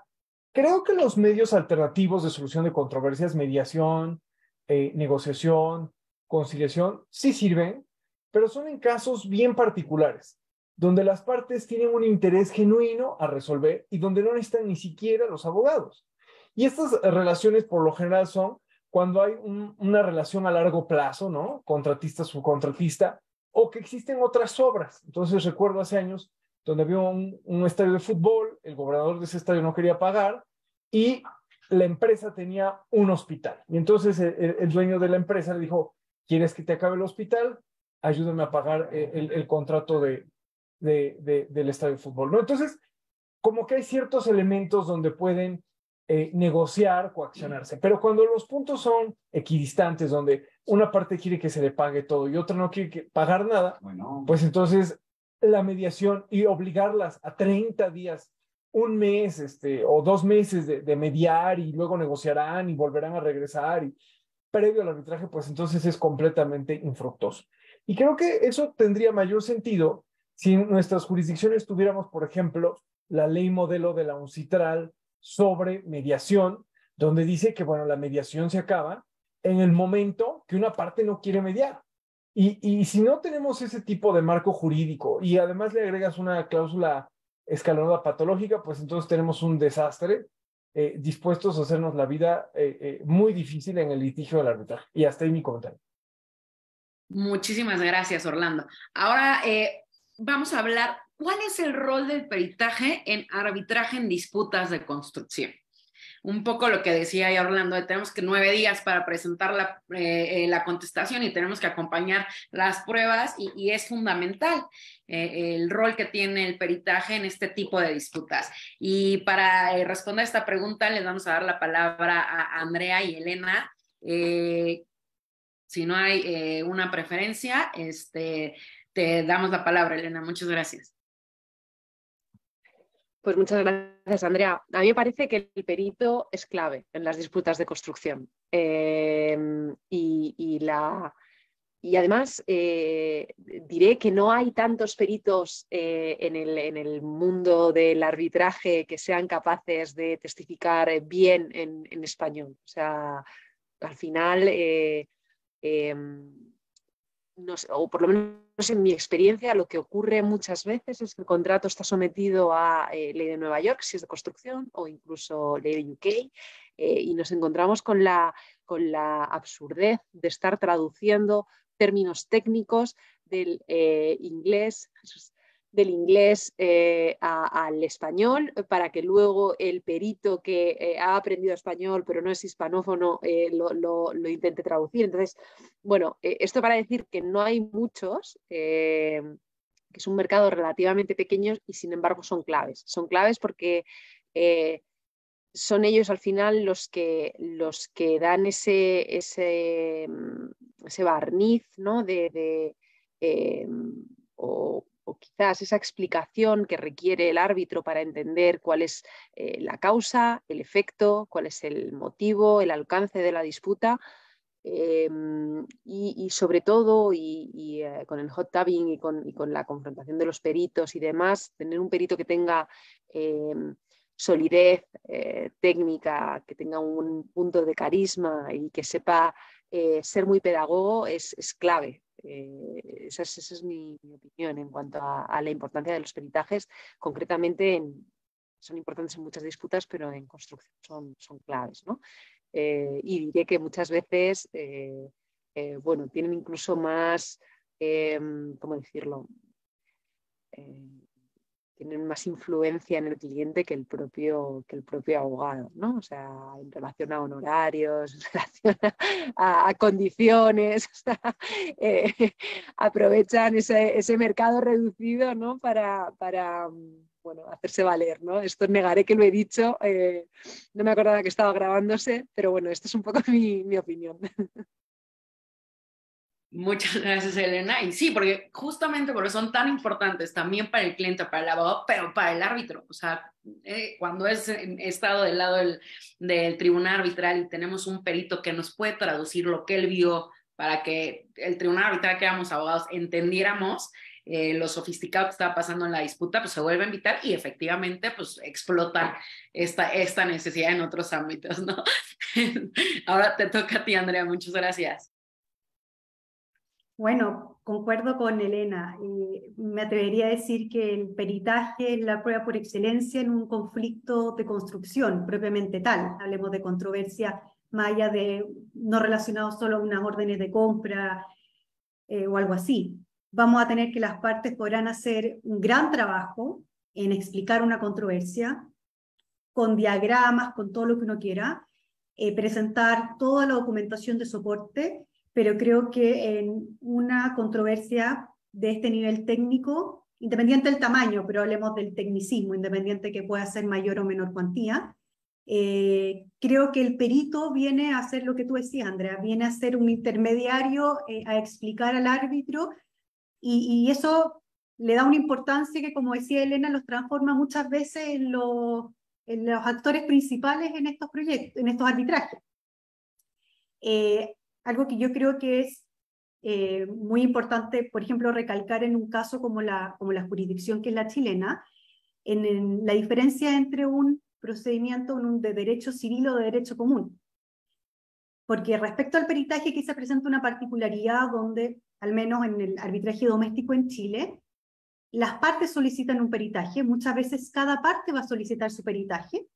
Speaker 3: creo que los medios alternativos de solución de controversias, mediación, negociación, conciliación, sí sirven, pero son en casos bien particulares, donde las partes tienen un interés genuino a resolver y donde no necesitan ni siquiera los abogados. Y estas relaciones por lo general son cuando hay una relación a largo plazo, ¿no? Contratista-subcontratista, o que existen otras obras. Entonces recuerdo hace años donde había un estadio de fútbol, el gobernador de ese estadio no quería pagar y la empresa tenía un hospital. Y entonces el dueño de la empresa le dijo, ¿quieres que te acabe el hospital? Ayúdame a pagar el contrato del estadio de fútbol, ¿no? Entonces, como que hay ciertos elementos donde pueden negociar, coaccionarse, pero cuando los puntos son equidistantes, donde una parte quiere que se le pague todo y otra no quiere pagar nada, pues entonces la mediación y obligarlas a 30 días, un mes o 2 meses de mediar y luego negociarán y volverán a regresar y previo al arbitraje, pues entonces es completamente infructuoso. Y creo que eso tendría mayor sentido si en nuestras jurisdicciones tuviéramos, por ejemplo, la ley modelo de la UNCITRAL sobre mediación, donde dice que, bueno, la mediación se acaba en el momento que una parte no quiere mediar. Y si no tenemos ese tipo de marco jurídico y además le agregas una cláusula escalonada patológica, pues entonces tenemos un desastre dispuestos a hacernos la vida muy difícil en el litigio del arbitraje. Y hasta ahí mi comentario.
Speaker 2: Muchísimas gracias, Orlando. Ahora vamos a hablar, ¿cuál es el rol del peritaje en arbitraje en disputas de construcción? Un poco lo que decía ya Orlando, tenemos que 9 días para presentar la contestación y tenemos que acompañar las pruebas y es fundamental el rol que tiene el peritaje en este tipo de disputas. Y para responder a esta pregunta les vamos a dar la palabra a Andrea y Elena. Si no hay una preferencia, te damos la palabra, Elena. Muchas gracias.
Speaker 4: Pues muchas gracias, Andrea. A mí me parece que el perito es clave en las disputas de construcción. Y además diré que no hay tantos peritos en el mundo del arbitraje que sean capaces de testificar bien en español. O sea, al final, no sé, o por lo menos en mi experiencia, lo que ocurre muchas veces es que el contrato está sometido a ley de Nueva York, si es de construcción, o incluso ley de UK, y nos encontramos con la absurdez de estar traduciendo términos técnicos del inglés al español para que luego el perito que ha aprendido español pero no es hispanófono lo intente traducir. Entonces, bueno, esto para decir que no hay muchos, que es un mercado relativamente pequeño y sin embargo son claves. Son claves porque son ellos al final los que dan ese barniz, ¿no? O quizás esa explicación que requiere el árbitro para entender cuál es la causa, el efecto, cuál es el motivo, el alcance de la disputa. Y sobre todo, con el hot tubbing y con la confrontación de los peritos y demás, tener un perito que tenga solidez técnica, que tenga un punto de carisma y que sepa ser muy pedagogo es clave. Esa es mi opinión en cuanto a la importancia de los peritajes. Concretamente son importantes en muchas disputas, pero en construcción son claves, ¿no? Y diré que muchas veces bueno, tienen incluso más, ¿cómo decirlo? Tienen más influencia en el cliente que el propio abogado, ¿no? O sea, en relación a honorarios, en relación a condiciones, o sea, aprovechan ese mercado reducido, ¿no? para bueno, hacerse valer, ¿no? Esto negaré que lo he dicho, no me acordaba que estaba grabándose, pero bueno, esta es un poco mi opinión.
Speaker 2: Muchas gracias, Elena. Y sí, porque justamente porque son tan importantes también para el cliente, para el abogado, pero para el árbitro. O sea, cuando es estado del lado del tribunal arbitral y tenemos un perito que nos puede traducir lo que él vio para que el tribunal arbitral, que éramos abogados, entendiéramos lo sofisticado que estaba pasando en la disputa, pues se vuelve a invitar y efectivamente pues explotan esta necesidad en otros ámbitos, ¿no? Ahora te toca a ti, Andrea. Muchas gracias.
Speaker 6: Bueno, concuerdo con Elena. Me atrevería a decir que el peritaje es la prueba por excelencia en un conflicto de construcción propiamente tal. Hablemos de controversia más allá de no relacionado solo a unas órdenes de compra o algo así. Vamos a tener que las partes podrán hacer un gran trabajo en explicar una controversia, con diagramas, con todo lo que uno quiera, presentar toda la documentación de soporte, pero creo que en una controversia de este nivel técnico, independiente del tamaño, pero hablemos del tecnicismo, independiente que pueda ser mayor o menor cuantía, creo que el perito viene a hacer lo que tú decías, Andrea, viene a ser un intermediario, a explicar al árbitro, y eso le da una importancia que, como decía Elena, los transforma muchas veces en los actores principales en estos proyectos, en estos arbitrajes. Algo que yo creo que es muy importante, por ejemplo, recalcar en un caso como la jurisdicción que es la chilena, en la diferencia entre un procedimiento de derecho civil o de derecho común. Porque respecto al peritaje aquí se presenta una particularidad donde, al menos en el arbitraje doméstico en Chile, las partes solicitan un peritaje, muchas veces cada parte va a solicitar su peritaje,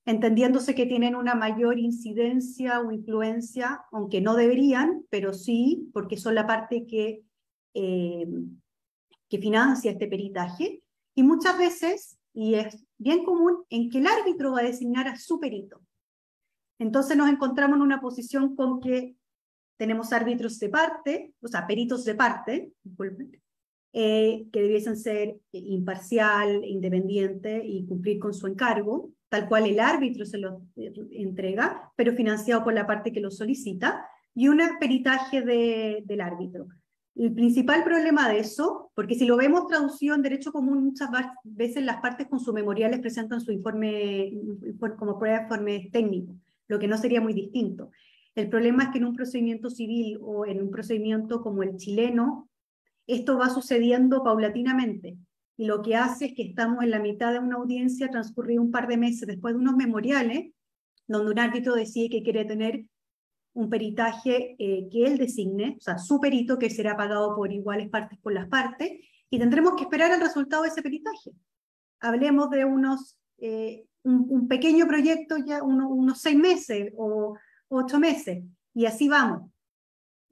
Speaker 6: entendiéndose que tienen una mayor incidencia o influencia, aunque no deberían, pero sí, porque son la parte que financia este peritaje, y muchas veces, y es bien común, en que el árbitro va a designar a su perito. Entonces nos encontramos en una posición con que tenemos árbitros de parte, o sea, peritos de parte, disculpen, que debiesen ser imparcial, independiente y cumplir con su encargo, tal cual el árbitro se lo entrega, pero financiado por la parte que lo solicita, y un peritaje del árbitro. El principal problema de eso, porque si lo vemos traducido en derecho común, muchas veces las partes con sus memoriales presentan su informe como prueba de informes técnicos, lo que no sería muy distinto. El problema es que en un procedimiento civil o en un procedimiento como el chileno, esto va sucediendo paulatinamente, y lo que hace es que estamos en la mitad de una audiencia transcurrido un par de meses después de unos memoriales, donde un árbitro decide que quiere tener un peritaje que él designe, o sea, su perito, que será pagado por iguales partes por las partes, y tendremos que esperar el resultado de ese peritaje. Hablemos de un pequeño proyecto, ya unos 6 meses o 8 meses, y así vamos.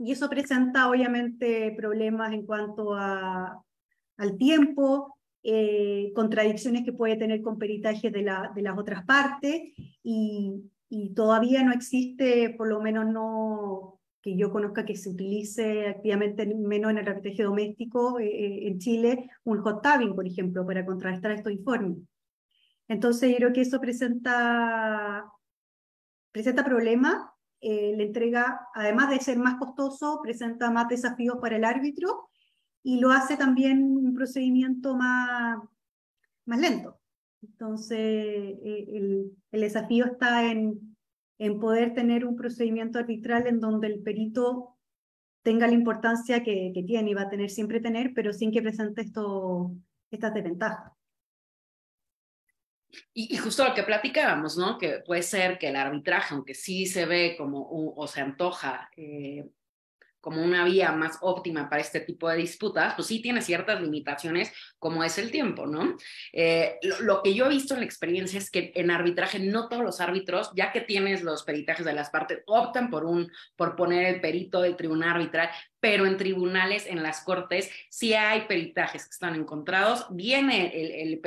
Speaker 6: Y eso presenta obviamente problemas en cuanto al tiempo, contradicciones que puede tener con peritajes de las otras partes, y todavía no existe, por lo menos no que yo conozca que se utilice activamente, menos en el arbitraje doméstico en Chile, un hot tabbing, por ejemplo, para contrarrestar estos informes. Entonces yo creo que eso presenta problemas. La entrega, además de ser más costoso, presenta más desafíos para el árbitro, y lo hace también un procedimiento más lento. Entonces, el desafío está en poder tener un procedimiento arbitral en donde el perito tenga la importancia que tiene y va a siempre tener, pero sin que presente estas desventajas.
Speaker 2: Y justo lo que platicábamos, ¿no? Que puede ser que el arbitraje, aunque sí se ve como, o se antoja como una vía más óptima para este tipo de disputas, pues sí tiene ciertas limitaciones, como es el tiempo, ¿no? Lo que yo he visto en la experiencia es que en arbitraje no todos los árbitros, ya que tienes los peritajes de las partes, optan por poner el perito del tribunal arbitral, pero en tribunales, en las cortes, sí hay peritajes que están encontrados, viene el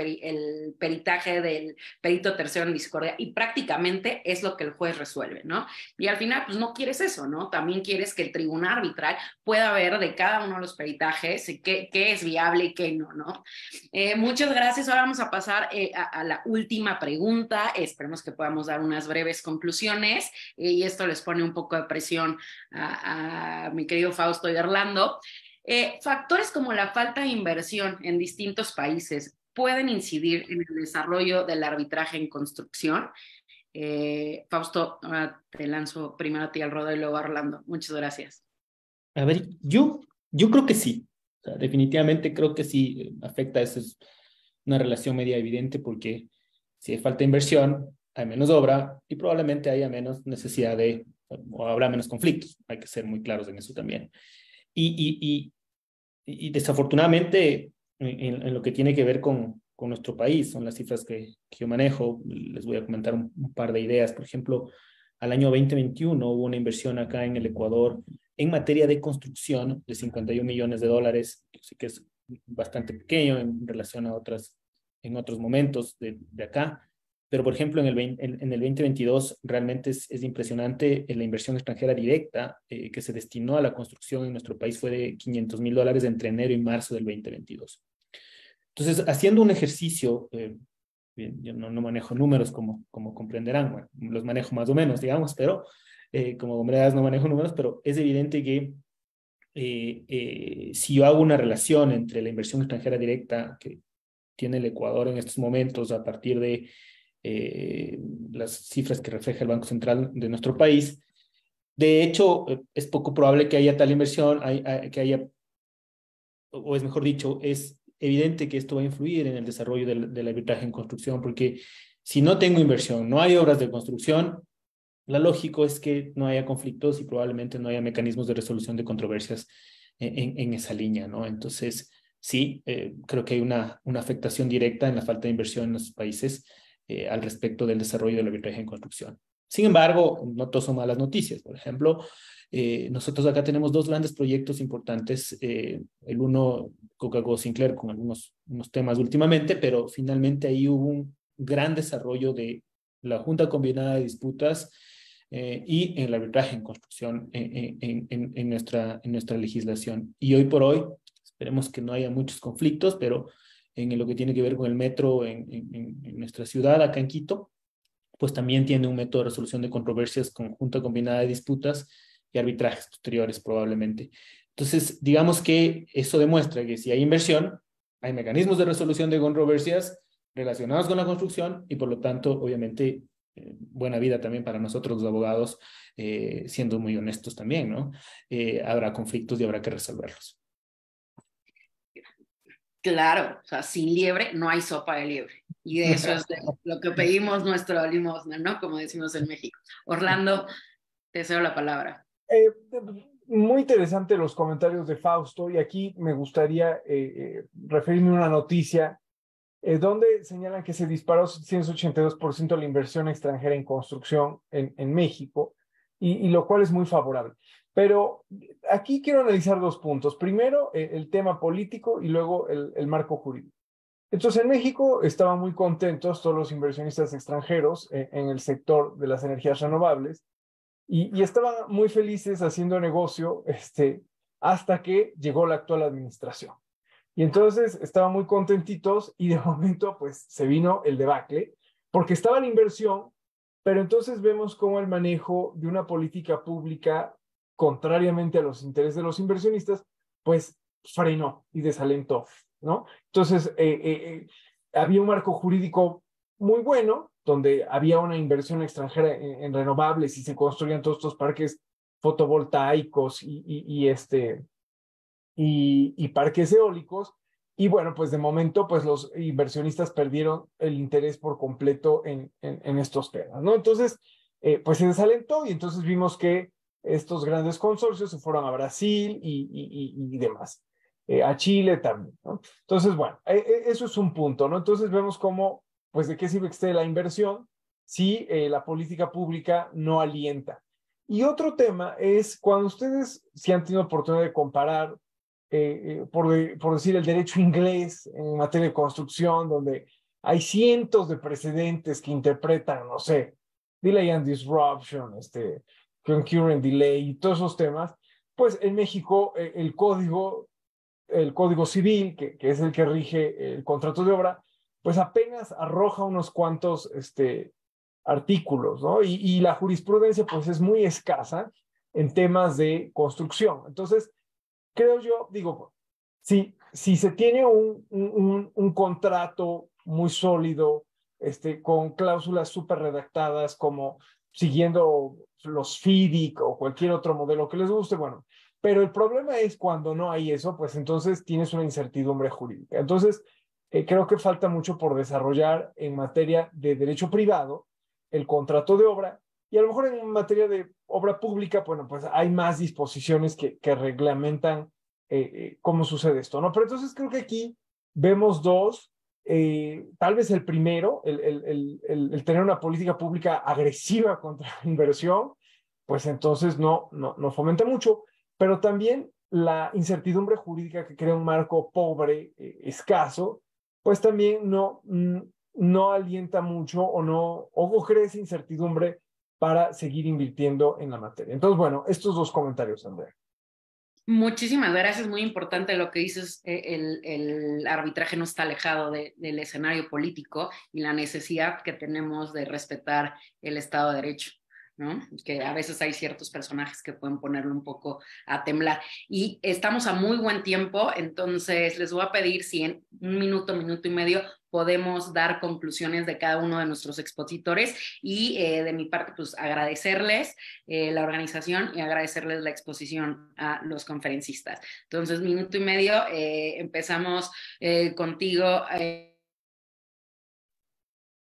Speaker 2: peritaje del perito tercero en discordia, y prácticamente es lo que el juez resuelve, ¿no? Y al final, pues no quieres eso, ¿no? También quieres que el tribunal arbitral pueda ver de cada uno de los peritajes qué es viable y qué no, ¿no? Muchas gracias. Ahora vamos a pasar a la última pregunta. Esperemos que podamos dar unas breves conclusiones, y esto les pone un poco de presión a mi querido Fausto y Orlando. Factores como la falta de inversión en distintos países pueden incidir en el desarrollo del arbitraje en construcción. Fausto, ahora te lanzo primero a ti al ruedo y luego a Orlando. Muchas gracias.
Speaker 5: A ver, yo creo que sí. O sea, definitivamente creo que sí afecta. Eso es una relación media evidente, porque si hay falta de inversión, hay menos obra y probablemente haya menos necesidad o habrá menos conflictos. Hay que ser muy claros en eso también. Y desafortunadamente, en lo que tiene que ver con nuestro país, son las cifras que yo manejo. Les voy a comentar un par de ideas. Por ejemplo, al año 2021 hubo una inversión acá en el Ecuador en materia de construcción de $51 millones, así que es bastante pequeño en relación a en otros momentos de acá. Pero, por ejemplo, en el 2022 realmente es impresionante la inversión extranjera directa que se destinó a la construcción en nuestro país fue de $500.000 entre enero y marzo del 2022. Entonces, haciendo un ejercicio, bien, yo no manejo números como comprenderán, bueno, los manejo más o menos, digamos, pero como comprenderás no manejo números, pero es evidente que si yo hago una relación entre la inversión extranjera directa que tiene el Ecuador en estos momentos a partir de las cifras que refleja el Banco Central de nuestro país, de hecho, es poco probable que haya tal inversión, o es mejor dicho, es evidente que esto va a influir en el desarrollo del arbitraje en construcción, porque si no tengo inversión, no hay obras de construcción, lo lógico es que no haya conflictos y probablemente no haya mecanismos de resolución de controversias en esa línea, ¿no? Entonces, sí, creo que hay una afectación directa en la falta de inversión en los países al respecto del desarrollo del arbitraje en construcción. Sin embargo, no todos son malas noticias. Por ejemplo, nosotros acá tenemos dos grandes proyectos importantes. El uno, Coca-Cola Sinclair, con unos temas últimamente, pero finalmente ahí hubo un gran desarrollo de la Junta Combinada de Disputas y en el arbitraje en construcción en nuestra legislación. Y hoy por hoy, esperemos que no haya muchos conflictos, pero en lo que tiene que ver con el metro en nuestra ciudad, acá en Quito, pues también tiene un método de resolución de controversias con Junta Combinada de Disputas y arbitrajes posteriores probablemente. Entonces, digamos que eso demuestra que si hay inversión, hay mecanismos de resolución de controversias relacionados con la construcción y por lo tanto, obviamente, buena vida también para nosotros los abogados, siendo muy honestos también, ¿no? Habrá conflictos y habrá que resolverlos.
Speaker 2: Claro, o sea, sin liebre no hay sopa de liebre. Y de eso es de lo que pedimos nuestro limosna, ¿no? Como decimos en México. Orlando, te cedo la palabra.
Speaker 3: Muy interesante los comentarios de Fausto y aquí me gustaría referirme a una noticia donde señalan que se disparó 182% la inversión extranjera en construcción en México y lo cual es muy favorable. Pero aquí quiero analizar dos puntos. Primero, el tema político y luego el marco jurídico. Entonces, en México estaban muy contentos todos los inversionistas extranjeros en el sector de las energías renovables y estaban muy felices haciendo negocio hasta que llegó la actual administración. Y entonces estaban muy contentitos y de momento pues se vino el debacle porque estaba la inversión, pero entonces vemos cómo el manejo de una política pública contrariamente a los intereses de los inversionistas, pues frenó y desalentó, ¿no? Entonces, había un marco jurídico muy bueno, donde había una inversión extranjera en renovables y se construían todos estos parques fotovoltaicos y parques eólicos, y bueno, pues de momento, pues los inversionistas perdieron el interés por completo en estos temas, ¿no? Entonces, pues se desalentó y entonces vimos que estos grandes consorcios se fueron a Brasil y demás, a Chile también, ¿no? Entonces, bueno, eso es un punto, ¿no? Entonces vemos cómo, pues de qué sirve que esté la inversión si la política pública no alienta. Y otro tema es cuando ustedes, si han tenido oportunidad de comparar, por decir, el derecho inglés en materia de construcción, donde hay cientos de precedentes que interpretan, no sé, delay and disruption, concurrent delay y todos esos temas, pues en México el código civil, que es el que rige el contrato de obra, pues apenas arroja unos cuantos artículos, ¿no? Y la jurisprudencia pues es muy escasa en temas de construcción. Entonces, creo yo, digo, si se tiene un contrato muy sólido, con cláusulas súper redactadas, como siguiendo los FIDIC o cualquier otro modelo que les guste, bueno, pero el problema es cuando no hay eso, pues entonces tienes una incertidumbre jurídica. Entonces, creo que falta mucho por desarrollar en materia de derecho privado, el contrato de obra y a lo mejor en materia de obra pública, bueno, pues hay más disposiciones que reglamentan cómo sucede esto, ¿no? Pero entonces creo que aquí vemos dos, tal vez el primero, el tener una política pública agresiva contra la inversión, pues entonces no fomenta mucho, pero también la incertidumbre jurídica que crea un marco pobre, escaso, pues también no alienta mucho o crea esa incertidumbre para seguir invirtiendo en la materia. Entonces, bueno, estos dos comentarios, Andrea.
Speaker 2: Muchísimas gracias, muy importante lo que dices, el arbitraje no está alejado del escenario político y la necesidad que tenemos de respetar el Estado de Derecho, ¿no? Que a veces hay ciertos personajes que pueden ponerlo un poco a temblar. Y estamos a muy buen tiempo, entonces les voy a pedir si en un minuto y medio podemos dar conclusiones de cada uno de nuestros expositores y de mi parte, pues agradecerles la organización y agradecerles la exposición a los conferencistas. Entonces, minuto y medio, empezamos contigo.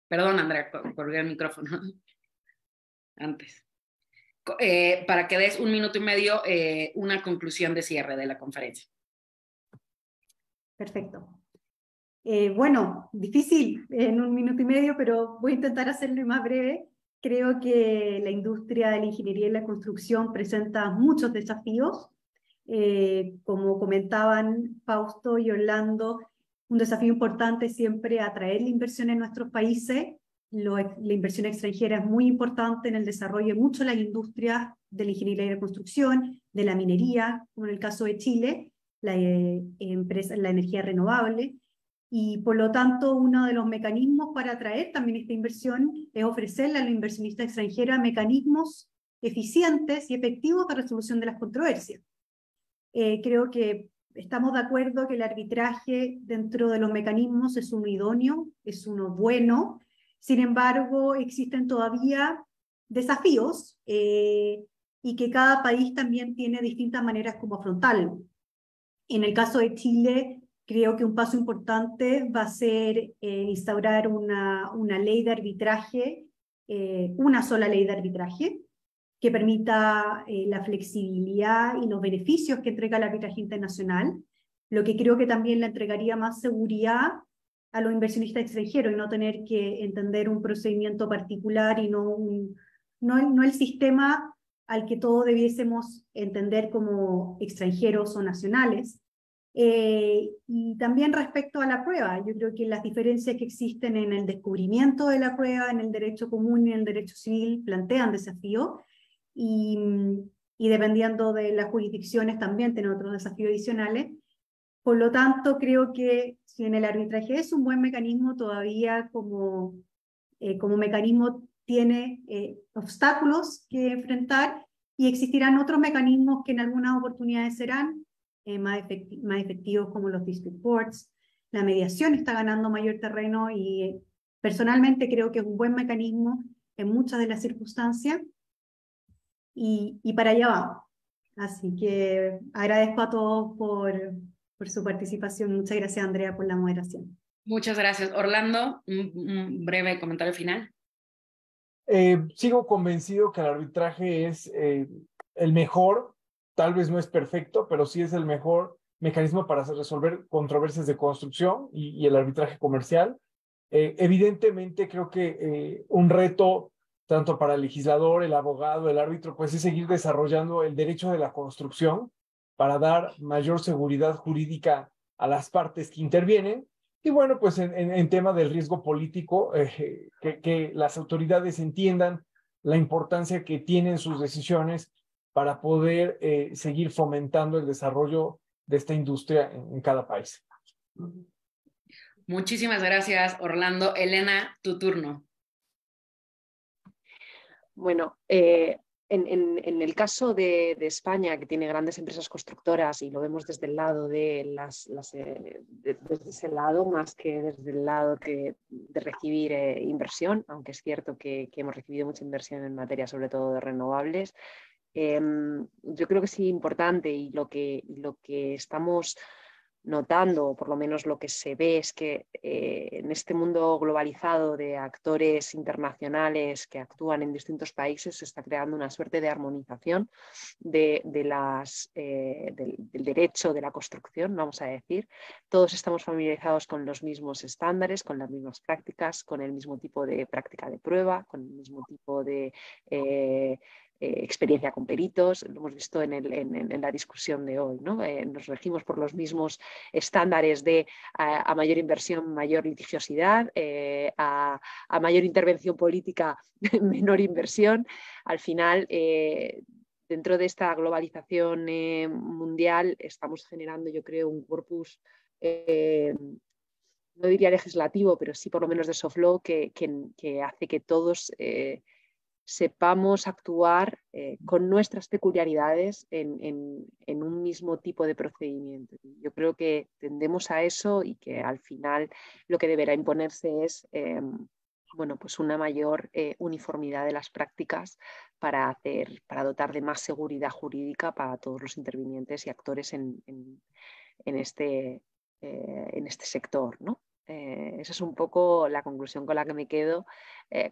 Speaker 2: Perdón, Andrea, colgué el micrófono antes. Para que des un minuto y medio, una conclusión de cierre de la conferencia.
Speaker 6: Perfecto. Bueno, difícil en un minuto y medio, pero voy a intentar hacerlo más breve. Creo que la industria de la ingeniería y la construcción presenta muchos desafíos. Como comentaban Fausto y Orlando, un desafío importante es siempre atraer la inversión en nuestros países. La inversión extranjera es muy importante en el desarrollo de muchas de las industrias de la ingeniería y la construcción, de la minería, como en el caso de Chile, la energía renovable. Y por lo tanto, uno de los mecanismos para atraer también esta inversión es ofrecerle a la inversionista extranjera mecanismos eficientes y efectivos de resolución de las controversias. Creo que estamos de acuerdo que el arbitraje dentro de los mecanismos es uno idóneo, es uno bueno. Sin embargo, existen todavía desafíos y que cada país también tiene distintas maneras como afrontarlo. En el caso de Chile, creo que un paso importante va a ser instaurar una ley de arbitraje, una sola ley de arbitraje, que permita la flexibilidad y los beneficios que entrega el arbitraje internacional, lo que creo que también le entregaría más seguridad a los inversionistas extranjeros y no tener que entender un procedimiento particular y no el sistema al que todos debiésemos entender como extranjeros o nacionales. Y también respecto a la prueba, yo creo que las diferencias que existen en el descubrimiento de la prueba, en el derecho común y en el derecho civil plantean desafíos, y dependiendo de las jurisdicciones también tienen otros desafíos adicionales. Por lo tanto, creo que si en el arbitraje es un buen mecanismo, todavía como mecanismo tiene obstáculos que enfrentar y existirán otros mecanismos que en algunas oportunidades serán más efectivos, como los dispute courts. La mediación está ganando mayor terreno y personalmente creo que es un buen mecanismo en muchas de las circunstancias y para allá vamos. Así que agradezco a todos por su participación. Muchas gracias, Andrea, por la moderación.
Speaker 2: Muchas gracias. Orlando, un breve comentario final.
Speaker 3: Sigo convencido que el arbitraje es el mejor, tal vez no es perfecto, pero sí es el mejor mecanismo para resolver controversias de construcción y el arbitraje comercial. Evidentemente creo que un reto tanto para el legislador, el abogado, el árbitro, pues es seguir desarrollando el derecho de la construcción para dar mayor seguridad jurídica a las partes que intervienen. Y bueno, pues en tema del riesgo político, que las autoridades entiendan la importancia que tienen sus decisiones para poder seguir fomentando el desarrollo de esta industria en cada país.
Speaker 2: Muchísimas gracias, Orlando. Elena, tu turno.
Speaker 4: Bueno, en el caso de España, que tiene grandes empresas constructoras y lo vemos desde el lado desde ese lado más que desde el lado de recibir inversión, aunque es cierto que hemos recibido mucha inversión en materia sobre todo de renovables, yo creo que sí importante y lo que estamos notando, o por lo menos lo que se ve, es que en este mundo globalizado de actores internacionales que actúan en distintos países se está creando una suerte de armonización del derecho de la construcción, vamos a decir. Todos estamos familiarizados con los mismos estándares, con las mismas prácticas, con el mismo tipo de práctica de prueba, con el mismo tipo de experiencia con peritos, lo hemos visto en la discusión de hoy, ¿no? Nos regimos por los mismos estándares de a mayor inversión, mayor litigiosidad, a mayor intervención política, menor inversión. Al final, dentro de esta globalización mundial, estamos generando, yo creo, un corpus, no diría legislativo, pero sí por lo menos de soft law, que hace que todos sepamos actuar con nuestras peculiaridades en un mismo tipo de procedimiento. Yo creo que tendemos a eso y que al final lo que deberá imponerse es bueno, pues una mayor uniformidad de las prácticas para dotar de más seguridad jurídica para todos los intervinientes y actores en este sector, ¿no? Esa es un poco la conclusión con la que me quedo,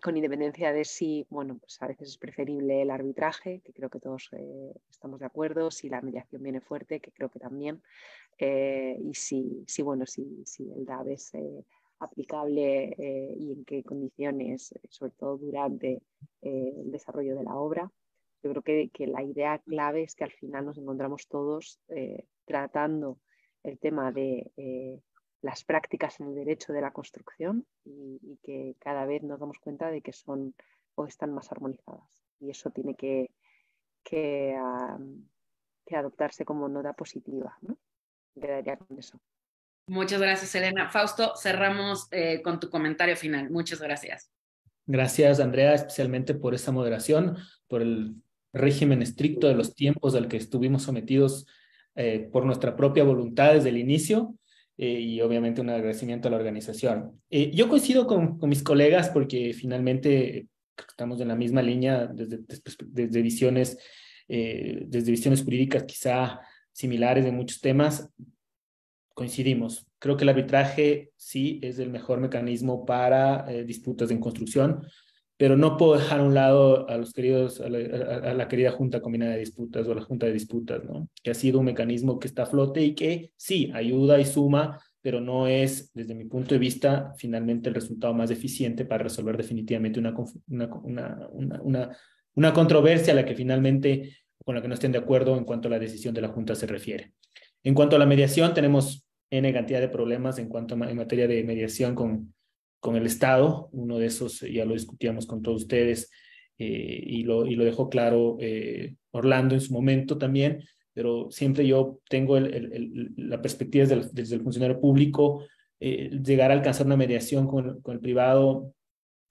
Speaker 4: con independencia de si, bueno, pues a veces es preferible el arbitraje, que creo que todos estamos de acuerdo, si la mediación viene fuerte, que creo que también, y si el DAB es aplicable y en qué condiciones, sobre todo durante el desarrollo de la obra. Yo creo que la idea clave es que al final nos encontramos todos tratando el tema de las prácticas en el derecho de la construcción y que cada vez nos damos cuenta de que son o están más armonizadas. Y eso tiene que adoptarse como nota positiva, ¿no? Quedaría con eso.
Speaker 2: Muchas gracias, Elena. Fausto, cerramos con tu comentario final. Muchas gracias.
Speaker 5: Gracias, Andrea, especialmente por esa moderación, por el régimen estricto de los tiempos al que estuvimos sometidos por nuestra propia voluntad desde el inicio. Y obviamente un agradecimiento a la organización. Yo coincido con mis colegas porque finalmente estamos en la misma línea desde visiones jurídicas quizá similares en muchos temas. Coincidimos. Creo que el arbitraje sí es el mejor mecanismo para disputas en construcción, pero no puedo dejar a un lado a la querida Junta Combinada de Disputas o la Junta de Disputas, ¿no? Que ha sido un mecanismo que está a flote y que sí, ayuda y suma, pero no es, desde mi punto de vista, finalmente el resultado más eficiente para resolver definitivamente una controversia a la que finalmente, con la que no estén de acuerdo en cuanto a la decisión de la Junta se refiere. En cuanto a la mediación, tenemos N cantidad de problemas en materia de mediación con el Estado. Uno de esos ya lo discutíamos con todos ustedes y lo dejó claro Orlando en su momento también, pero siempre yo tengo la perspectiva desde el funcionario público, llegar a alcanzar una mediación con el privado,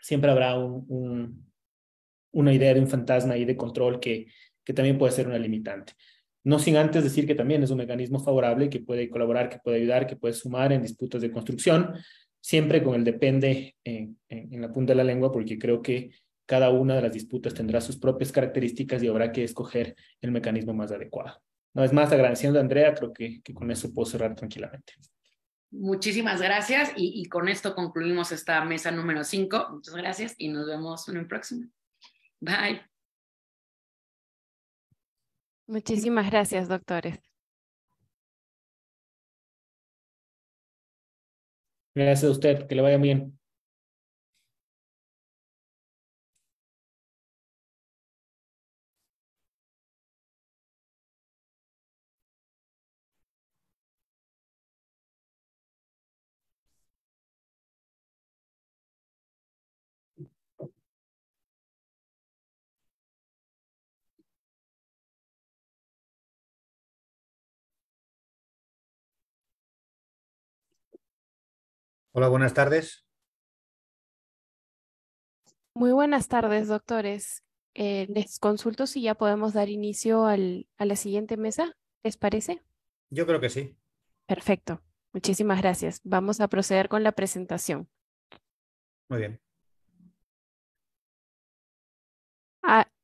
Speaker 5: siempre habrá una idea de un fantasma ahí de control que también puede ser una limitante. No sin antes decir que también es un mecanismo favorable que puede colaborar, que puede ayudar, que puede sumar en disputas de construcción, siempre con el depende en la punta de la lengua, porque creo que cada una de las disputas tendrá sus propias características y habrá que escoger el mecanismo más adecuado. Una vez más, agradeciendo a Andrea, creo que con eso puedo cerrar tranquilamente.
Speaker 2: Muchísimas gracias y con esto concluimos esta mesa número 5. Muchas gracias y nos vemos en el próximo. Bye.
Speaker 7: Muchísimas gracias, doctores.
Speaker 5: Gracias a usted, que le vaya bien.
Speaker 8: Hola, buenas tardes.
Speaker 7: Muy buenas tardes, doctores. Les consulto si ya podemos dar inicio a la siguiente mesa, ¿les parece?
Speaker 8: Yo creo que sí.
Speaker 7: Perfecto. Muchísimas gracias. Vamos a proceder con la presentación.
Speaker 8: Muy bien.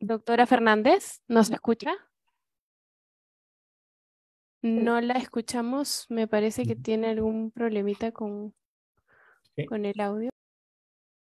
Speaker 7: Doctora Fernández, ¿nos escucha? No la escuchamos, me parece que tiene algún problemita con
Speaker 8: Sí.
Speaker 7: el audio.